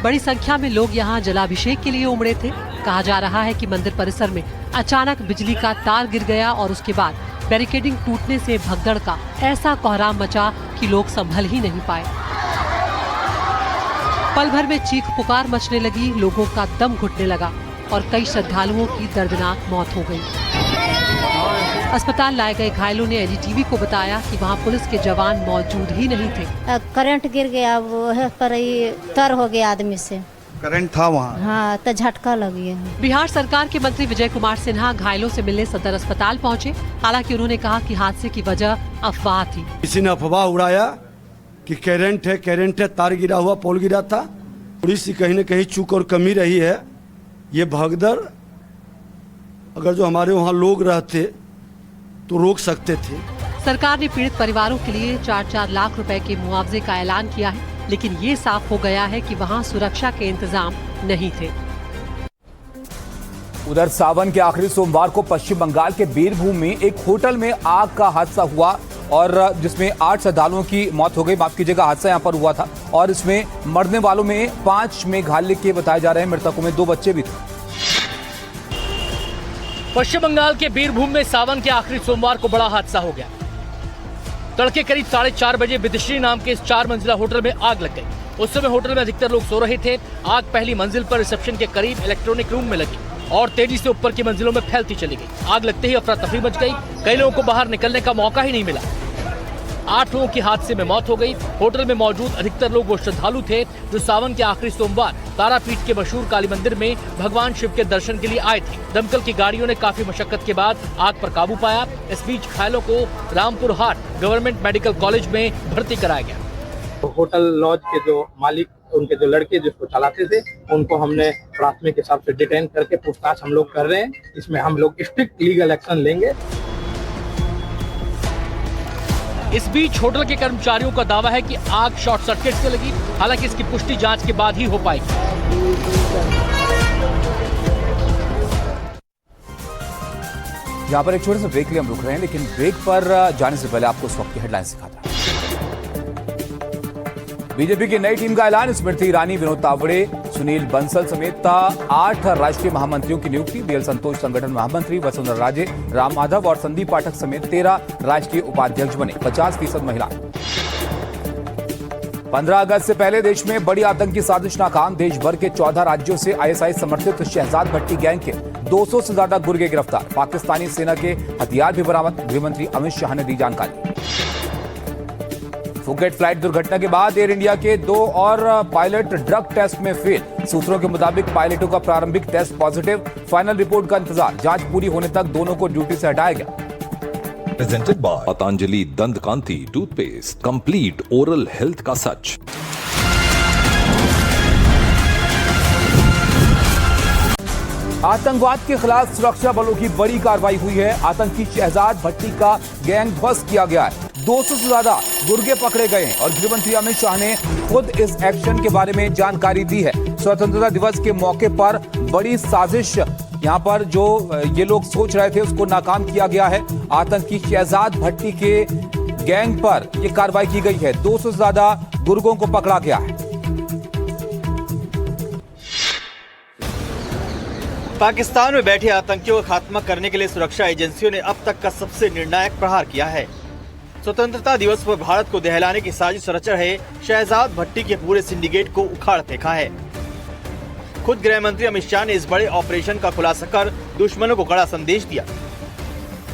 Speaker 18: बड़ी संख्या में लोग यहां जलाभिषेक के लिए उमड़े थे। कहा जा रहा है कि मंदिर परिसर में अचानक बिजली का तार गिर गया और उसके बाद बैरिकेडिंग टूटने से भगदड़ का ऐसा कोहराम मचा कि लोग संभल ही नहीं पाए। पल भर में चीख पुकार मचने लगी, लोगों का दम घुटने लगा और कई श्रद्धालुओं की दर्दनाक मौत हो गई। अस्पताल लाए गए घायलों ने एनडीटीवी को बताया कि वहां पुलिस के जवान मौजूद ही नहीं थे।
Speaker 19: करंट गिर गया, वो पर तर हो गया आदमी से।
Speaker 16: करंट था वहाँ?
Speaker 19: हाँ, तो झटका लग गया।
Speaker 18: बिहार सरकार के मंत्री विजय कुमार सिन्हा घायलों से मिलने सदर अस्पताल पहुंचे। हालांकि उन्होंने कहा कि हादसे की वजह अफवाह थी।
Speaker 16: किसी ने अफवाह उड़ाया कि करंट है, तार गिरा हुआ, पोल गिरा था। थोड़ी सी कहीं न कहीं चूक और कमी रही है। ये भगदड़ अगर जो हमारे वहाँ लोग रहते तो रोक सकते थे।
Speaker 18: सरकार ने पीड़ित परिवारों के लिए 4-4 लाख रुपए के मुआवजे का ऐलान किया है, लेकिन ये साफ हो गया है कि वहां सुरक्षा के इंतजाम नहीं थे।
Speaker 1: उधर सावन के आखिरी सोमवार को पश्चिम बंगाल के बीरभूम में एक होटल में आग का हादसा हुआ और जिसमें 8 श्रद्धालुओं की मौत हो गई। माफ कीजिएगा, हादसा यहाँ पर हुआ था और इसमें मरने वालों में 5 मेघालय के बताए जा रहे हैं। मृतकों में 2 बच्चे भी थे।
Speaker 15: पश्चिम बंगाल के बीरभूम में सावन के आखिरी सोमवार को बड़ा हादसा हो गया। तड़के करीब 4:30 बजे विदिश्री नाम के इस 4 मंजिला होटल में आग लग गई। उस समय होटल में अधिकतर लोग सो रहे थे। आग पहली मंजिल पर रिसेप्शन के करीब इलेक्ट्रॉनिक रूम में लगी और तेजी से ऊपर की मंजिलों में फैलती चली गई। आग लगते ही अफरा तफरी मच गई। कई लोगों को बाहर निकलने का मौका ही नहीं मिला। 8 लोगों की हादसे में मौत हो गई। होटल में मौजूद अधिकतर लोग वो श्रद्धालु थे जो सावन के आखिरी सोमवार तारापीठ के मशहूर काली मंदिर में भगवान शिव के दर्शन के लिए आए थे। दमकल की गाड़ियों ने काफी मशक्कत के बाद आग पर काबू पाया। इस बीच घायलों को रामपुर हाट गवर्नमेंट मेडिकल कॉलेज में भर्ती कराया गया।
Speaker 17: होटल लॉज के जो मालिक, उनके जो लड़के जिसको चलाते थे, उनको हमने प्राथमिक हिसाब से डिटेन करके पूछताछ हम लोग कर रहे हैं। इसमें हम लोग स्ट्रिक्ट लीगल एक्शन लेंगे।
Speaker 15: इस बीच होटल के कर्मचारियों का दावा है कि आग शॉर्ट सर्किट से लगी। हालांकि इसकी पुष्टि जांच के बाद ही हो पाएगी।
Speaker 1: यहाँ पर एक छोटे से ब्रेक के लिए हम रुक रहे हैं, लेकिन ब्रेक पर जाने से पहले आपको इस वक्त की हेडलाइंस दिखाता हूं। बीजेपी की नई टीम का ऐलान। स्मृति ईरानी, विनोद तावड़े, सुनील बंसल समेत 8 राष्ट्रीय महामंत्रियों की नियुक्ति। बीएल संतोष संगठन महामंत्री, वसुंधरा राजे, राम माधव और संदीप पाठक समेत 13 राष्ट्रीय उपाध्यक्ष बने। 50% महिला। 15 अगस्त से पहले देश में बड़ी आतंकी साजिश नाकाम। देश भर के 14 राज्यों से आईएसआई समर्थित शहजाद भट्टी गैंग के 200 से ज्यादा गुर्गे गिरफ्तार। पाकिस्तानी सेना के हथियार भी बरामद। गृहमंत्री अमित शाह ने दी जानकारी। फुकेट फ्लाइट दुर्घटना के बाद एयर इंडिया के 2 और पायलट ड्रग टेस्ट में फेल। सूत्रों के मुताबिक पायलटों का प्रारंभिक टेस्ट पॉजिटिव। फाइनल रिपोर्ट का इंतजार। जांच पूरी होने तक दोनों को ड्यूटी से हटाया गया।
Speaker 20: Presented by पतंजलि दंत कांति टूथपेस्ट, कंप्लीट ओरल हेल्थ का सच।
Speaker 1: आतंकवाद के खिलाफ सुरक्षा बलों की बड़ी कार्रवाई हुई है। आतंकी शहजाद भट्टी का गैंग ध्वस्त किया गया है। 200 से ज्यादा गुर्गे पकड़े गए हैं और गृहमंत्री अमित शाह ने खुद इस एक्शन के बारे में जानकारी दी है। स्वतंत्रता दिवस के मौके पर बड़ी साजिश यहाँ पर जो ये लोग सोच रहे थे उसको नाकाम किया गया है। आतंकी शहजाद भट्टी के गैंग पर यह कार्रवाई की गई है। 200 से ज्यादा गुर्गों को पकड़ा गया है।
Speaker 21: पाकिस्तान में बैठे आतंकियों का खात्मा करने के लिए सुरक्षा एजेंसियों ने अब तक का सबसे निर्णायक प्रहार किया है। स्वतंत्रता दिवस पर भारत को दहलाने की साजिश रच रहे शहजाद भट्टी के पूरे सिंडिकेट को उखाड़ फेंका है। खुद गृह मंत्री अमित शाह ने इस बड़े ऑपरेशन का खुलासा कर दुश्मनों को कड़ा संदेश दिया।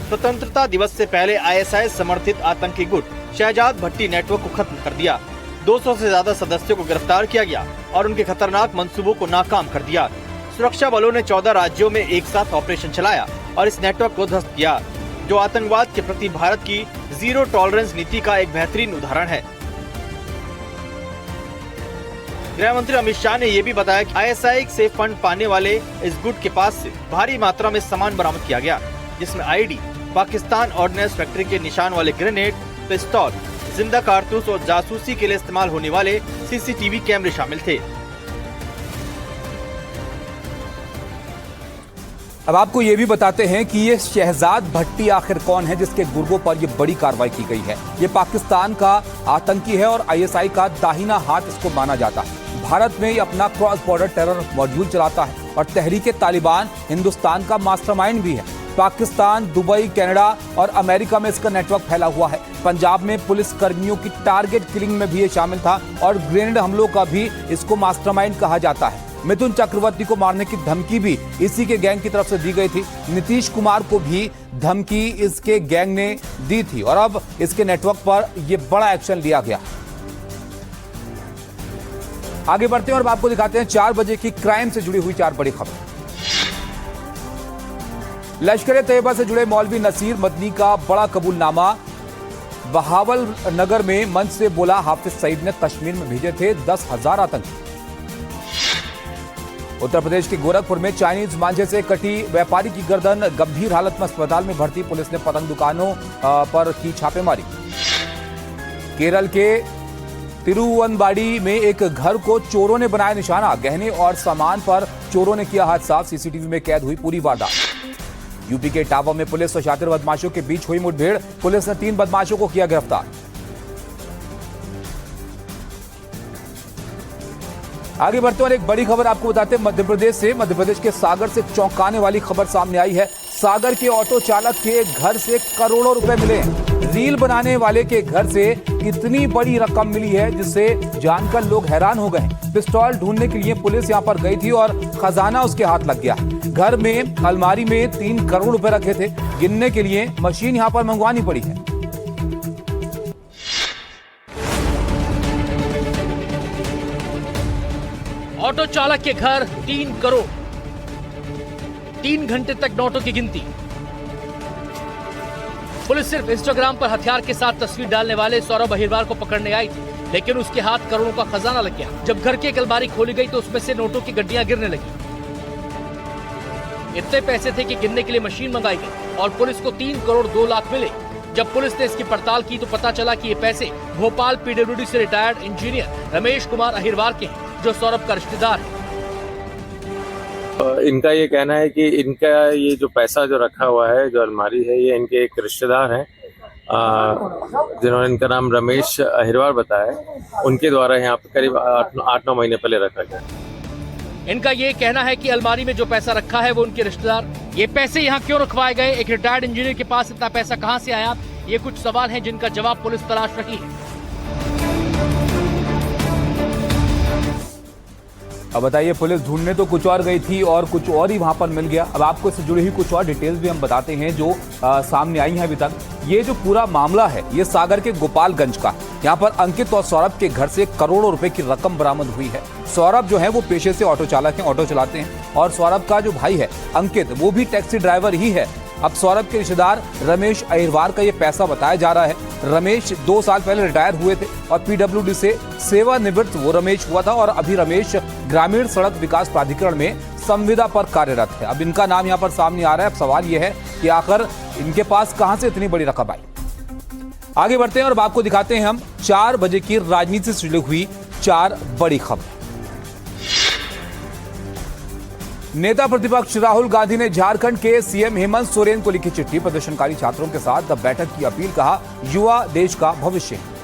Speaker 21: स्वतंत्रता दिवस से पहले आईएसआई समर्थित आतंकी गुट शहजाद भट्टी नेटवर्क को खत्म कर दिया। 200 से ज्यादा सदस्यों को गिरफ्तार किया गया और उनके खतरनाक मंसूबों को नाकाम कर दिया। सुरक्षा बलों ने 14 राज्यों में एक साथ ऑपरेशन चलाया और इस नेटवर्क को ध्वस्त किया, जो आतंकवाद के प्रति भारत की जीरो टॉलरेंस नीति का एक बेहतरीन उदाहरण है। गृह मंत्री अमित शाह ने यह भी बताया कि आईएसआई से फंड पाने वाले इस गुट के पास से भारी मात्रा में सामान बरामद किया गया, जिसमें आईडी, पाकिस्तान ऑर्डिनेंस फैक्ट्री के निशान वाले ग्रेनेड, पिस्तौल, जिंदा कारतूस और जासूसी के लिए इस्तेमाल होने वाले सीसीटीवी कैमरे शामिल थे।
Speaker 1: अब आपको ये भी बताते हैं कि ये शहजाद भट्टी आखिर कौन है जिसके गुर्गों पर ये बड़ी कार्रवाई की गई है। ये पाकिस्तान का आतंकी है और आईएसआई का दाहिना हाथ इसको माना जाता है। भारत में ये अपना क्रॉस बॉर्डर टेरर मॉड्यूल चलाता है और तहरीके तालिबान हिंदुस्तान का मास्टरमाइंड भी है। पाकिस्तान, दुबई, कनाडा और अमेरिका में इसका नेटवर्क फैला हुआ है। पंजाब में पुलिस कर्मियों की टारगेट किलिंग में भी ये शामिल था और ग्रेनेड हमलों का भी इसको मास्टरमाइंड कहा जाता है। मिथुन चक्रवर्ती को मारने की धमकी भी इसी के गैंग की तरफ से दी गई थी। नीतीश कुमार को भी धमकी इसके गैंग ने दी थी और अब इसके नेटवर्क पर यह बड़ा एक्शन लिया गया। आगे बढ़ते हैं और आपको दिखाते हैं 4 बजे की क्राइम से जुड़ी हुई 4 बड़ी खबर। लश्कर तैयबा से जुड़े मौलवी नसीर मदनी का बड़ा कबूलनामा। बहावल नगर में मंच से बोला हाफिज सईद ने कश्मीर में भेजे थे 10,000 आतंकी। उत्तर प्रदेश के गोरखपुर में चाइनीज मांझे से कटी व्यापारी की गर्दन, गंभीर हालत में अस्पताल में भर्ती। पुलिस ने पतंग दुकानों पर की छापेमारी। केरल के तिरुवनबाड़ी में एक घर को चोरों ने बनाया निशाना। गहने और सामान पर चोरों ने किया हाथ साफ। सीसीटीवी में कैद हुई पूरी वारदात। यूपी के इटावा में पुलिस और शातिर बदमाशों के बीच हुई मुठभेड़। पुलिस ने 3 बदमाशों को किया गिरफ्तार। आगे बढ़ते हैं और एक बड़ी खबर आपको बताते हैं मध्य प्रदेश से। मध्य प्रदेश के सागर से चौंकाने वाली खबर सामने आई है। सागर के ऑटो चालक के घर से करोड़ों रुपए मिले। रील बनाने वाले के घर से इतनी बड़ी रकम मिली है जिससे जानकर लोग हैरान हो गए। पिस्तौल ढूंढने के लिए पुलिस यहां पर गई थी और खजाना उसके हाथ लग गया। घर में अलमारी में 3 करोड़ रुपए रखे थे। गिनने के लिए मशीन यहां पर मंगवानी पड़ी है।
Speaker 15: ऑटो चालक के घर 3 करोड़। 3 घंटे तक नोटों की गिनती। पुलिस सिर्फ इंस्टाग्राम पर हथियार के साथ तस्वीर डालने वाले सौरभ अहिरवार को पकड़ने आई थी। लेकिन उसके हाथ करोड़ों का खजाना लग गया। जब घर की एक अलमारी खोली गई तो उसमें से नोटों की गड्डियां गिरने लगी। इतने पैसे थे कि गिनने के लिए मशीन मंगाई गई और पुलिस को 3 करोड़ 2 लाख मिले। जब पुलिस ने इसकी पड़ताल की तो पता चला कि ये पैसे भोपाल पीडब्ल्यूडी से रिटायर्ड इंजीनियर रमेश कुमार अहिरवार के हैं, जो सौरभ का रिश्तेदार है।
Speaker 3: इनका ये कहना है कि इनका ये जो पैसा जो रखा हुआ है, जो अलमारी है, ये इनके एक रिश्तेदार हैं जिन्होंने इनका नाम रमेश अहिरवार बताया, उनके द्वारा यहाँ पे करीब 8-9 महीने पहले रखा गया।
Speaker 15: इनका ये कहना है कि अलमारी में जो पैसा रखा है वो उनके रिश्तेदार। ये पैसे यहाँ क्यों रखवाए गए, एक रिटायर्ड इंजीनियर के पास इतना पैसा कहाँ से आया, ये कुछ सवाल हैं जिनका जवाब पुलिस तलाश रही है।
Speaker 1: अब बताइए, पुलिस ढूंढने तो कुछ और गई थी और कुछ और ही वहां पर मिल गया। अब आपको इससे जुड़ी हुई कुछ और डिटेल्स भी हम बताते हैं जो सामने आई हैं अभी तक। ये जो पूरा मामला है ये सागर के गोपालगंज का। यहाँ पर अंकित और सौरभ के घर से करोड़ों रुपए की रकम बरामद हुई है। सौरभ जो है वो पेशे से ऑटो चालक है, ऑटो चलाते हैं, और सौरभ का जो भाई है अंकित, वो भी टैक्सी ड्राइवर ही है। अब सौरभ के रिश्तेदार रमेश अहिरवार का ये पैसा बताया जा रहा है। रमेश 2 साल पहले रिटायर हुए थे और पीडब्ल्यूडी से सेवानिवृत्त वो रमेश हुआ था और अभी रमेश ग्रामीण सड़क विकास प्राधिकरण में संविदा पर कार्यरत है। अब इनका नाम यहाँ पर सामने आ रहा है। अब सवाल ये है कि आखिर इनके पास कहां से इतनी बड़ी रकम आई। आगे बढ़ते हैं और अब आपको दिखाते हैं हम 4 बजे की राजनीति से जुड़ी हुई 4 बड़ी खबर। नेता प्रतिपक्ष राहुल गांधी ने झारखंड के सीएम हेमंत सोरेन को लिखी चिट्ठी। प्रदर्शनकारी छात्रों के साथ बैठक की अपील, कहा युवा देश का भविष्य है।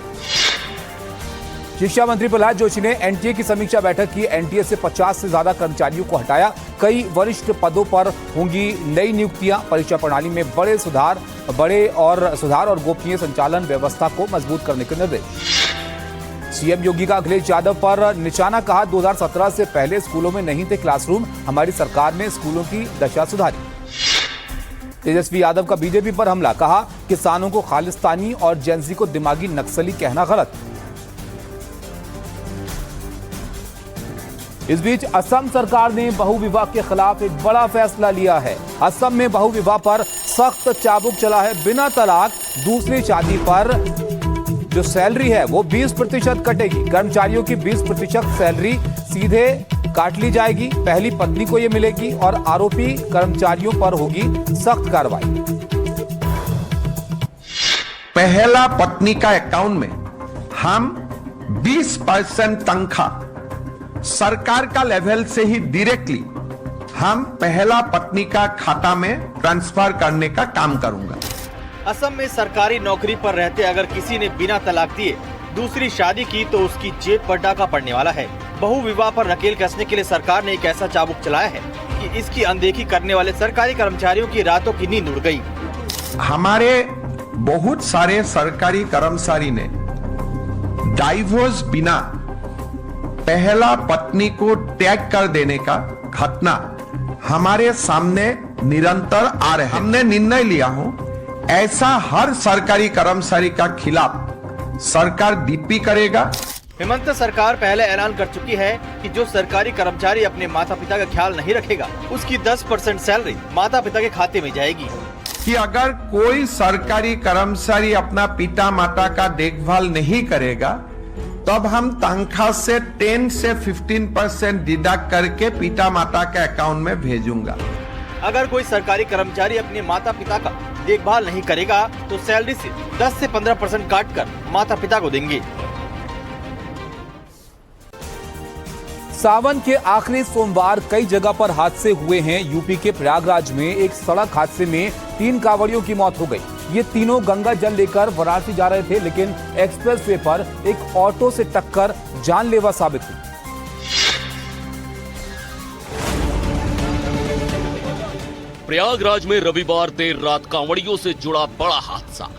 Speaker 1: शिक्षा मंत्री प्रहलाद जोशी ने एनटीए की समीक्षा बैठक की। एनटीए से 50 से ज्यादा कर्मचारियों को हटाया। कई वरिष्ठ पदों पर होंगी नई नियुक्तियां। परीक्षा प्रणाली में बड़े सुधार और गोपनीय संचालन व्यवस्था को मजबूत करने के निर्देश। सीएम योगी का अखिलेश यादव पर निशाना, कहा 2017 से पहले स्कूलों में नहीं थे क्लासरूम, हमारी सरकार ने स्कूलों की दशा सुधारी। तेजस्वी यादव का बीजेपी पर हमला, कहा किसानों को खालिस्तानी और जेंजी को दिमागी नक्सली कहना गलत। इस बीच असम सरकार ने बहुविवाह के खिलाफ एक बड़ा फैसला लिया है। असम में बहुविवाह पर सख्त चाबुक चला है। बिना तलाक दूसरी शादी पर जो सैलरी है वो 20% कटेगी। कर्मचारियों की 20% सैलरी सीधे काट ली जाएगी। पहली पत्नी को ये मिलेगी और आरोपी कर्मचारियों पर होगी सख्त कार्रवाई।
Speaker 7: पहला पत्नी का अकाउंट में हम 20% तनख्वाह सरकार का लेवल से ही डायरेक्टली हम पहला पत्नी का खाता में ट्रांसफर करने का काम करूंगा।
Speaker 21: असम में सरकारी नौकरी पर रहते अगर किसी ने बिना तलाक दिए दूसरी शादी की तो उसकी जेब पर डाका पड़ने वाला है। बहुविवाह पर नकेल कसने के लिए सरकार ने एक ऐसा चाबुक चलाया है कि इसकी अनदेखी करने वाले सरकारी कर्मचारियों की रातों की नींद उड़ गई।
Speaker 7: हमारे बहुत सारे सरकारी कर्मचारी ने डाइवोर्स बिना पहला पत्नी को त्याग कर देने का घटना हमारे सामने निरंतर आ रहे हैं। हमने निर्णय लिया हो ऐसा हर सरकारी कर्मचारी का खिलाफ सरकार डीपी करेगा।
Speaker 21: हेमंत सरकार पहले ऐलान कर चुकी है कि जो सरकारी कर्मचारी अपने माता पिता का ख्याल नहीं रखेगा उसकी 10% सैलरी माता पिता के खाते में जाएगी।
Speaker 7: कि अगर कोई सरकारी कर्मचारी अपना पिता माता का देखभाल नहीं करेगा तब हम तनख्वाह से 10 से 15% डिडक्ट करके पिता माता के अकाउंट में भेजूंगा।
Speaker 21: अगर कोई सरकारी कर्मचारी अपने माता पिता का देखभाल नहीं करेगा तो सैलरी से 10 से 15% काटकर माता पिता को देंगे।
Speaker 1: सावन के आखिरी सोमवार कई जगह पर हादसे हुए हैं। यूपी के प्रयागराज में एक सड़क हादसे में 3 कांवड़ियों की मौत हो गई। ये तीनों गंगा जल लेकर वाराणसी जा रहे थे, लेकिन एक्सप्रेसवे पर एक ऑटो से टक्कर जानलेवा साबित हुई।
Speaker 22: प्रयागराज में रविवार देर रात कांवड़ियों से जुड़ा बड़ा हादसा।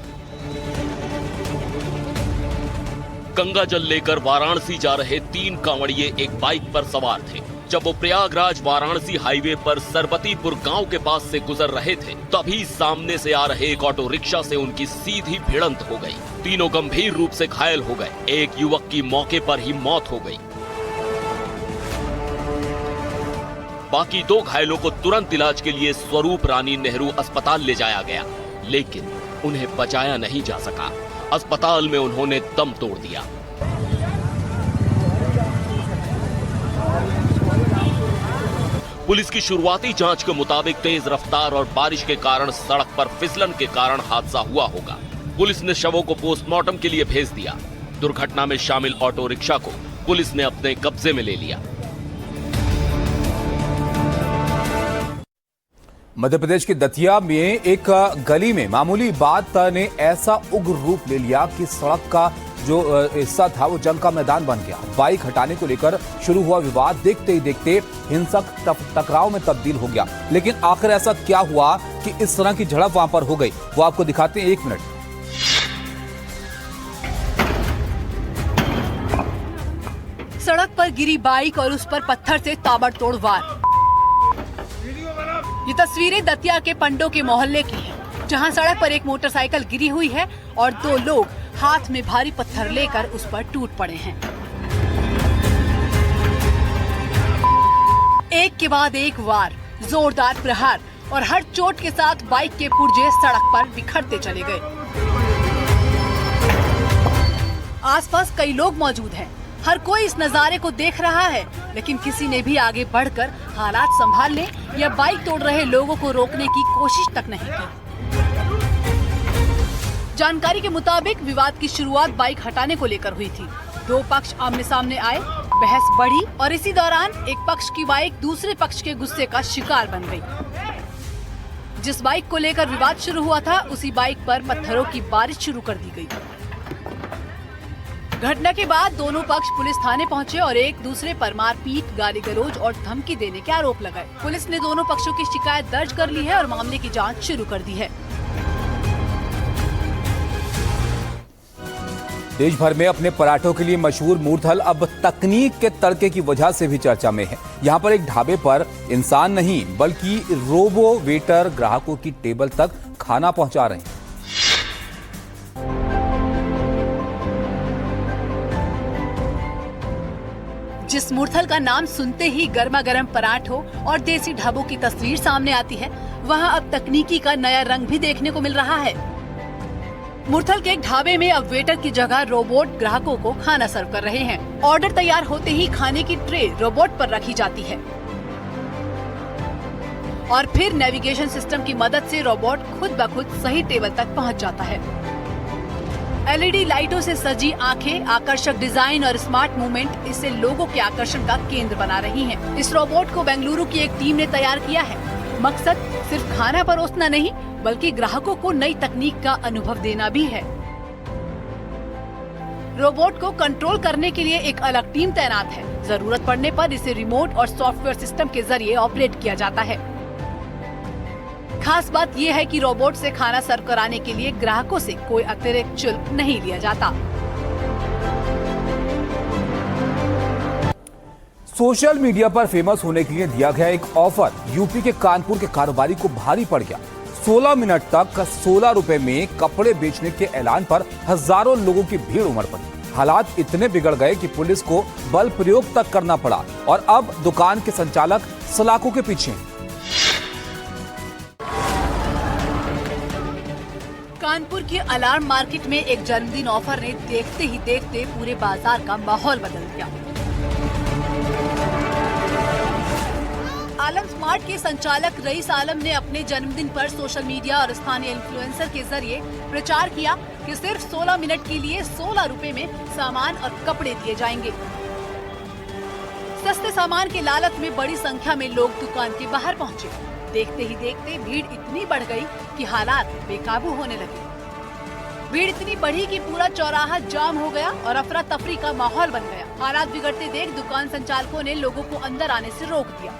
Speaker 22: गंगा जल लेकर वाराणसी जा रहे 3 कांवड़िए एक बाइक पर सवार थे। जब वो प्रयागराज वाराणसी हाईवे पर सरबतीपुर गांव के पास से गुजर रहे थे तभी सामने से आ रहे एक ऑटो रिक्शा से उनकी सीधी भिड़ंत हो गई। तीनों गंभीर रूप से घायल हो गए। एक युवक की मौके पर ही मौत हो गई। बाकी 2 घायलों को तुरंत इलाज के लिए स्वरूप रानी नेहरू अस्पताल ले जाया गया, लेकिन उन्हें बचाया नहीं जा सका। अस्पताल में उन्होंने दम तोड़ दिया। पुलिस की शुरुआती जांच के मुताबिक तेज रफ्तार और बारिश के कारण सड़क पर फिसलन के कारण हादसा हुआ होगा। पुलिस ने शवों को पोस्टमार्टम के लिए भेज दिया। दुर्घटना में शामिल ऑटो रिक्शा को पुलिस ने अपने कब्जे में ले लिया।
Speaker 1: मध्य प्रदेश के दतिया में एक गली में मामूली बात ने ऐसा उग्र रूप ले लिया कि सड़क का जो हिस्सा था वो जंग का मैदान बन गया। बाइक हटाने को लेकर शुरू हुआ विवाद देखते ही देखते हिंसक टकराव में तब्दील हो गया। लेकिन आखिर ऐसा क्या हुआ कि इस तरह की झड़प वहां पर हो गई, वो आपको दिखाते हैं 1 मिनट।
Speaker 2: सड़क पर गिरी बाइक और उस पर पत्थर से ताबड़तोड़ वार। ये तस्वीरें दतिया के पंडो के मोहल्ले की हैं, जहां सड़क पर एक मोटरसाइकिल गिरी हुई है और 2 लोग हाथ में भारी पत्थर लेकर उस पर टूट पड़े हैं। एक के बाद एक वार, जोरदार प्रहार और हर चोट के साथ बाइक के पुर्जे सड़क पर बिखरते चले गए। आसपास कई लोग मौजूद हैं। हर कोई इस नजारे को देख रहा है, लेकिन किसी ने भी आगे बढ़कर हालात संभालने या बाइक तोड़ रहे लोगों को रोकने की कोशिश तक नहीं की। जानकारी के मुताबिक विवाद की शुरुआत बाइक हटाने को लेकर हुई थी। 2 पक्ष आमने सामने आए, बहस बढ़ी और इसी दौरान एक पक्ष की बाइक दूसरे पक्ष के गुस्से का शिकार बन गई। जिस बाइक को लेकर विवाद शुरू हुआ था, उसी बाइक पर पत्थरों की बारिश शुरू कर दी गई। घटना के बाद दोनों पक्ष पुलिस थाने पहुंचे और एक दूसरे पर मारपीट, गाली गलौज और धमकी देने के आरोप लगाए। पुलिस ने दोनों पक्षों की शिकायत दर्ज कर ली है और मामले की जांच शुरू कर दी है।
Speaker 1: देश भर में अपने पराठों के लिए मशहूर मूर्थल अब तकनीक के तड़के की वजह से भी चर्चा में है। यहाँ पर एक ढाबे पर इंसान नहीं बल्कि रोबो वेटर ग्राहकों की टेबल तक खाना पहुंचा रहे हैं।
Speaker 2: जिस मूर्थल का नाम सुनते ही गर्मा गर्म पराठों और देसी ढाबों की तस्वीर सामने आती है, वहां अब तकनीकी का नया रंग भी देखने को मिल रहा है। मूर्थल के एक ढाबे में अब वेटर की जगह रोबोट ग्राहकों को खाना सर्व कर रहे हैं। ऑर्डर तैयार होते ही खाने की ट्रे रोबोट पर रखी जाती है और फिर नेविगेशन सिस्टम की मदद से रोबोट खुद ब खुद सही टेबल तक पहुंच जाता है। एलईडी लाइटों से सजी आंखें, आकर्षक डिजाइन और स्मार्ट मूवमेंट इससे लोगों के आकर्षण का केंद्र बना रही हैं। इस रोबोट को बेंगलुरु की एक टीम ने तैयार किया है। मकसद सिर्फ खाना परोसना नहीं, बल्कि ग्राहकों को नई तकनीक का अनुभव देना भी है। रोबोट को कंट्रोल करने के लिए एक अलग टीम तैनात है। जरूरत पड़ने पर इसे रिमोट और सॉफ्टवेयर सिस्टम के जरिए ऑपरेट किया जाता है। खास बात यह है कि रोबोट से खाना सर्व कराने के लिए ग्राहकों से कोई अतिरिक्त शुल्क नहीं लिया जाता।
Speaker 1: सोशल मीडिया पर फेमस होने के लिए दिया गया एक ऑफर यूपी के कानपुर के कारोबारी को भारी पड़ गया। 16 मिनट तक 16 रुपए में कपड़े बेचने के ऐलान पर हजारों लोगों की भीड़ उमड़ पड़ी। हालात इतने बिगड़ गए कि पुलिस को बल प्रयोग तक करना पड़ा और अब दुकान के संचालक सलाखों के पीछे हैं।
Speaker 2: कानपुर के अलार्म मार्केट में एक जन्मदिन ऑफर ने देखते ही देखते पूरे बाजार का माहौल बदल दिया। आलम स्मार्ट के संचालक रईस आलम ने अपने जन्मदिन पर सोशल मीडिया और स्थानीय इन्फ्लुएंसर के जरिए प्रचार किया कि सिर्फ 16 मिनट के लिए 16 रुपए में सामान और कपड़े दिए जाएंगे। सस्ते सामान के लालच में बड़ी संख्या में लोग दुकान के बाहर पहुंचे। देखते ही देखते भीड़ इतनी बढ़ गई कि हालात बेकाबू होने लगे। भीड़ इतनी बढ़ी कि पूरा चौराहा जाम हो गया और अफरा तफरी का माहौल बन गया। हालात बिगड़ते देख दुकान संचालकों ने लोगों को अंदर आने से रोक दिया।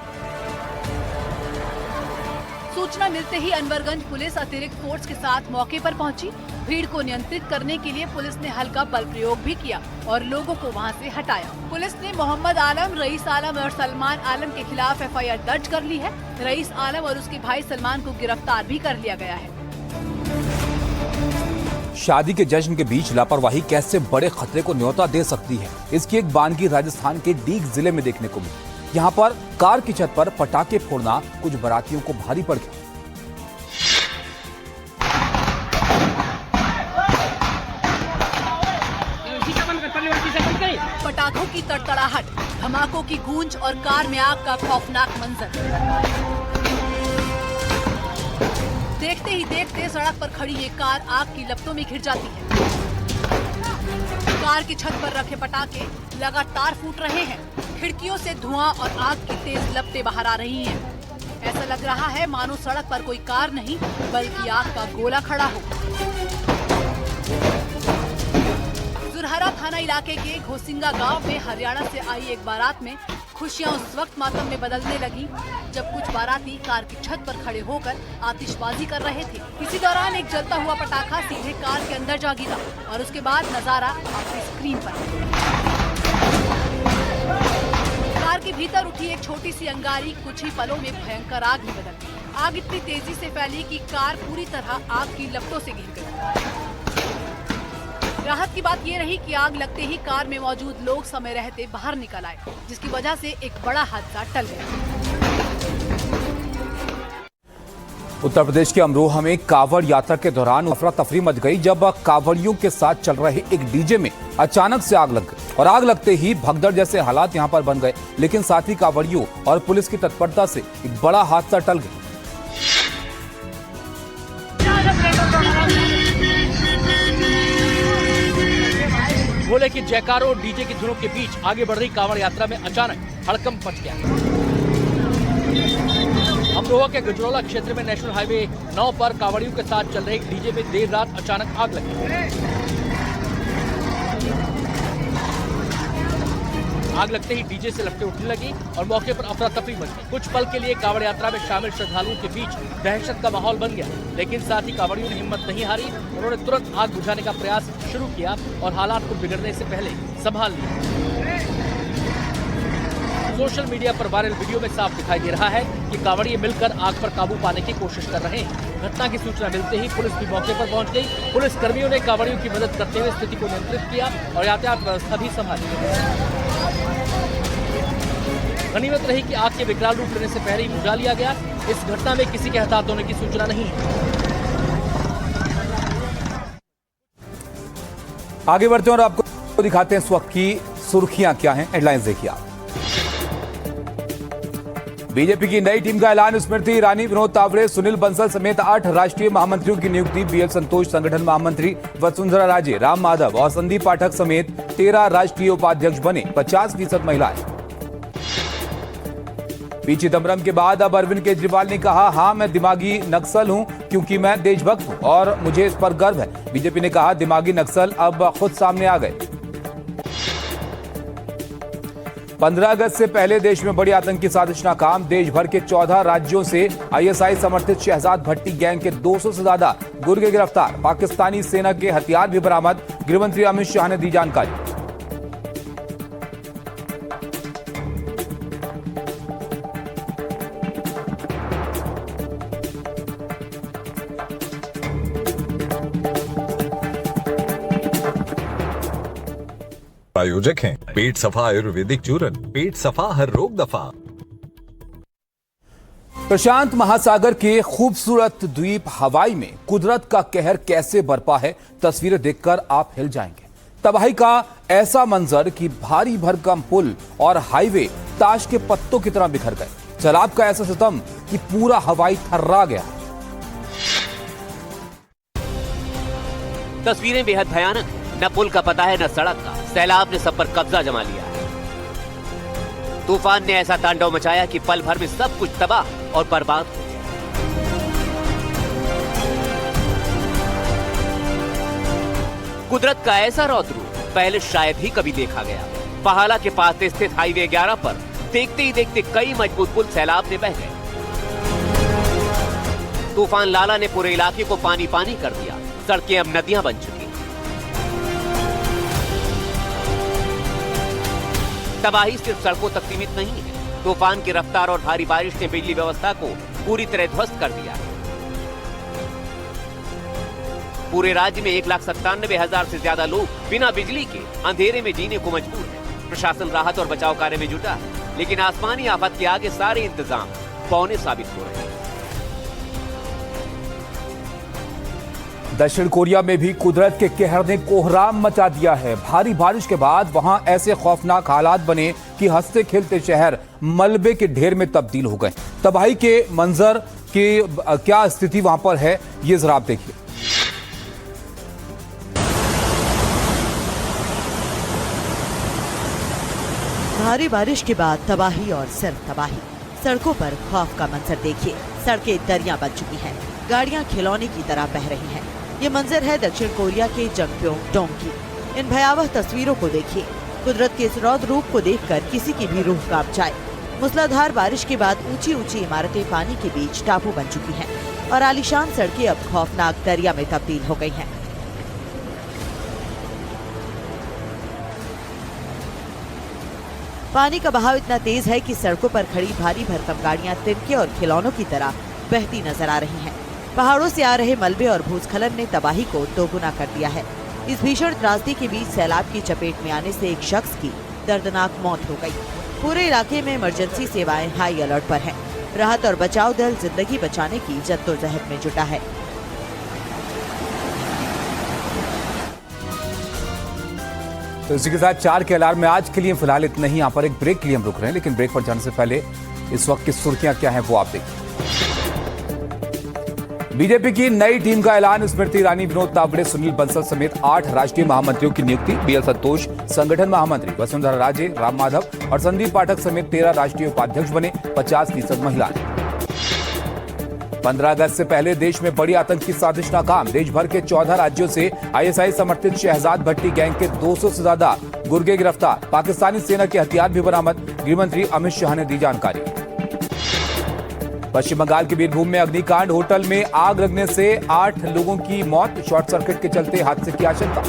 Speaker 2: सूचना मिलते ही अनवरगंज पुलिस अतिरिक्त फोर्स के साथ मौके पर पहुंची। भीड़ को नियंत्रित करने के लिए पुलिस ने हल्का बल प्रयोग भी किया और लोगों को वहां से हटाया। पुलिस ने मोहम्मद आलम, रईस आलम और सलमान आलम के खिलाफ एफआईआर दर्ज कर ली है। रईस आलम और उसके भाई सलमान को गिरफ्तार भी कर लिया गया है।
Speaker 1: शादी के जश्न के बीच लापरवाही कैसे बड़े खतरे को न्योता दे सकती है, इसकी एक बानगी राजस्थान के डीग जिले में देखने को मिली। यहाँ पर कार की छत पर पटाखे फोड़ना कुछ बारातियों को भारी पड़ गया।
Speaker 2: पटाखों की तड़तड़ाहट कड़ाहट, धमाकों की गूंज और कार में आग का खौफनाक मंजर। देखते ही देखते सड़क पर खड़ी ये कार आग की लपटों में घिर जाती है। कार की छत पर रखे पटाखे लगातार फूट रहे हैं। खिड़कियों से धुआं और आग की तेज लपटें बाहर आ रही हैं। ऐसा लग रहा है मानो सड़क पर कोई कार नहीं बल्कि आग का गोला खड़ा हो। सुरहरा थाना इलाके के घोसिंगा गांव में हरियाणा से आई एक बारात में खुशियां उस वक्त मातम में बदलने लगी जब कुछ बाराती कार की छत पर खड़े होकर आतिशबाजी कर रहे थे। इसी दौरान एक जलता हुआ पटाखा सीधे कार के अंदर जा गिरा और उसके बाद नजारा आपकी स्क्रीन पर। कार के भीतर उठी एक छोटी सी अंगारी कुछ ही पलों में भयंकर आग में बदल गई। आग इतनी तेजी से फैली कि कार पूरी तरह आग की लपटों से घिर गई। राहत की बात ये रही कि आग लगते ही कार में मौजूद लोग समय रहते बाहर निकल आए, जिसकी वजह से एक बड़ा हादसा टल गया।
Speaker 1: उत्तर प्रदेश के अमरोहा में कांवड़ यात्रा के दौरान अफरा तफरी मच गई जब कांवड़ियों के साथ चल रहे एक डीजे में अचानक से आग लग गई और आग लगते ही भगदड़ जैसे हालात यहां पर बन गए। लेकिन साथ ही कांवड़ियों और पुलिस की तत्परता से एक बड़ा हादसा टल गया।
Speaker 15: भोले की जयकारों और डीजे की धुनों के बीच आगे बढ़ रही कांवड़ यात्रा में अचानक हड़कंप मच गया। अमरोहा के गजरौला क्षेत्र में नेशनल हाईवे 9 पर कांवड़ियों के साथ चल रहे एक डीजे में देर रात अचानक आग लगी। आग लगते ही डीजे से लपटें उठने लगी और मौके पर अफरा तफरी मच गई। कुछ पल के लिए कांवड़ यात्रा में शामिल श्रद्धालुओं के बीच दहशत का माहौल बन गया, लेकिन साथ ही कांवड़ियों ने हिम्मत नहीं हारी। उन्होंने तुरंत आग बुझाने का प्रयास शुरू किया और हालात को बिगड़ने से पहले संभाल लिया। सोशल मीडिया पर वायरल वीडियो में साफ दिखाई दे रहा है कि कांवड़िए मिलकर आग पर काबू पाने की कोशिश कर रहे हैं। घटना की सूचना मिलते ही पुलिस भी मौके पर पहुंच गई। पुलिस कर्मियों ने कांवड़ियों की मदद करते हुए स्थिति को नियंत्रित किया और यातायात व्यवस्था भी संभाली। गनीमत रही कि आग के विकराल रूप लेने से पहले ही बुझा लिया गया। इस घटना में किसी के हताहत होने की सूचना नहीं है।
Speaker 1: आगे बढ़ते हैं और आपको दिखाते हैं इस वक्त की सुर्खियां क्या हैं। हेडलाइंस देखिए आप। बीजेपी की नई टीम का ऐलान। स्मृति ईरानी, विनोद तावड़े, सुनील बंसल समेत 8 राष्ट्रीय महामंत्रियों की नियुक्ति। बीएल संतोष संगठन महामंत्री, वसुंधरा राजे, राम माधव और संदीप पाठक समेत 13 राष्ट्रीय उपाध्यक्ष बने। 50% महिलाएं। पी चिदम्बरम के बाद अब अरविंद केजरीवाल ने कहा, हां मैं दिमागी नक्सल हूं क्योंकि मैं देशभक्त हूं और मुझे इस पर गर्व है। बीजेपी ने कहा दिमागी नक्सल अब खुद सामने आ गए। 15 अगस्त से पहले देश में बड़ी आतंकी साजिश नाकाम। देश भर के 14 राज्यों से आईएसआई समर्थित शहजाद भट्टी गैंग के 200 से ज्यादा गुर्गे गिरफ्तार। पाकिस्तानी सेना के हथियार भी बरामद। गृहमंत्री अमित शाह ने दी जानकारी।
Speaker 20: प्रायोजक हैं पेट सफा आयुर्वेदिक चूरन, पेट सफा हर रोग दफा।
Speaker 1: प्रशांत महासागर के खूबसूरत द्वीप हवाई में कुदरत का कहर कैसे बरपा है, तस्वीरें देखकर आप हिल जाएंगे। तबाही का ऐसा मंजर कि भारी भरकम पुल और हाईवे ताश के पत्तों की तरह बिखर गए। सैलाब का ऐसा सितम कि पूरा हवाई थर्रा गया।
Speaker 5: तस्वीरें बेहद भयानक। न पुल का पता है न सड़क का। सैलाब ने सब पर कब्जा जमा लिया है। तूफान ने ऐसा तांडव मचाया कि पल भर में सब कुछ तबाह और बर्बाद हो गया। कुदरत का ऐसा रौद्र रूप पहले शायद ही कभी देखा गया। पहाड़ा के पास स्थित हाईवे 11 पर देखते ही देखते कई मजबूत पुल सैलाब में बह गए। तूफान लाला ने पूरे इलाके को पानी पानी कर दिया। सड़कें अब नदियां बन चुकी। तबाही सिर्फ सड़कों तक सीमित नहीं है। तूफान की रफ्तार और भारी बारिश ने बिजली व्यवस्था को पूरी तरह ध्वस्त कर दिया। पूरे राज्य में 1,97,000 से ज्यादा लोग बिना बिजली के अंधेरे में जीने को मजबूर हैं। प्रशासन राहत और बचाव कार्य में जुटा है, लेकिन आसमानी आफत के आगे सारे इंतजाम बौने साबित हो रहे हैं।
Speaker 1: दक्षिण कोरिया में भी कुदरत के कहर ने कोहराम मचा दिया है। भारी बारिश के बाद वहां ऐसे खौफनाक हालात बने कि हंसते खेलते शहर मलबे के ढेर में तब्दील हो गए। तबाही के मंजर की क्या स्थिति वहां पर है, ये जरा आप देखिए।
Speaker 8: भारी बारिश के बाद तबाही और सिर्फ तबाही। सड़कों पर खौफ का मंजर देखिए। सड़कें दरिया बन चुकी हैं, गाड़ियां खिलौने की तरह बह रही हैं। ये मंजर है दक्षिण कोरिया के जंगप्योंग डोंग की। इन भयावह तस्वीरों को देखिए। कुदरत के इस रौद्र रूप को देखकर किसी की भी रूह कांप जाए। मूसलाधार बारिश के बाद ऊंची ऊंची इमारतें पानी के बीच टापू बन चुकी हैं और आलीशान सड़कें अब खौफनाक दरिया में तब्दील हो गई हैं। पानी का बहाव इतना तेज है कि सड़कों पर खड़ी भारी भरकम गाड़ियां तिनके और खिलौनों की तरह बहती नजर आ रही हैं। पहाड़ों से आ रहे मलबे और भूस्खलन ने तबाही को दोगुना कर दिया है। इस भीषण त्रासदी के बीच सैलाब की चपेट में आने से एक शख्स की दर्दनाक मौत हो गई। पूरे इलाके में इमरजेंसी सेवाएं हाई अलर्ट पर हैं। राहत और बचाव दल जिंदगी बचाने की जद्दोजहद में जुटा है।
Speaker 1: तो इसी के साथ 4 के अलार्म में आज के लिए फिलहाल इतना ही। यहाँ पर एक ब्रेक के लिए हम रुक रहे हैं, लेकिन ब्रेक पर जाने से पहले इस वक्त की सुर्खियां क्या हैं वो आप देखिए। बीजेपी की नई टीम का ऐलान। स्मृति ईरानी, विनोद तावड़े, सुनील बंसल समेत 8 राष्ट्रीय महामंत्रियों की नियुक्ति। बीएल संतोष संगठन महामंत्री, वसुंधरा राजे, राम माधव और संदीप पाठक समेत 13 राष्ट्रीय उपाध्यक्ष बने। 50% महिलाएं। 15 अगस्त से पहले देश में बड़ी आतंकी साजिश नाकाम। देश भर के 14 राज्यों से आईएसआई समर्थित शहजाद भट्टी गैंग के 200 से ज्यादा गुर्गे गिरफ्तार। पाकिस्तानी सेना के हथियार भी बरामद। गृहमंत्री अमित शाह ने दी जानकारी। पश्चिम बंगाल के बीरभूम में अग्निकांड। होटल में आग लगने से 8 लोगों की मौत। शॉर्ट सर्किट के चलते हादसे की आशंका।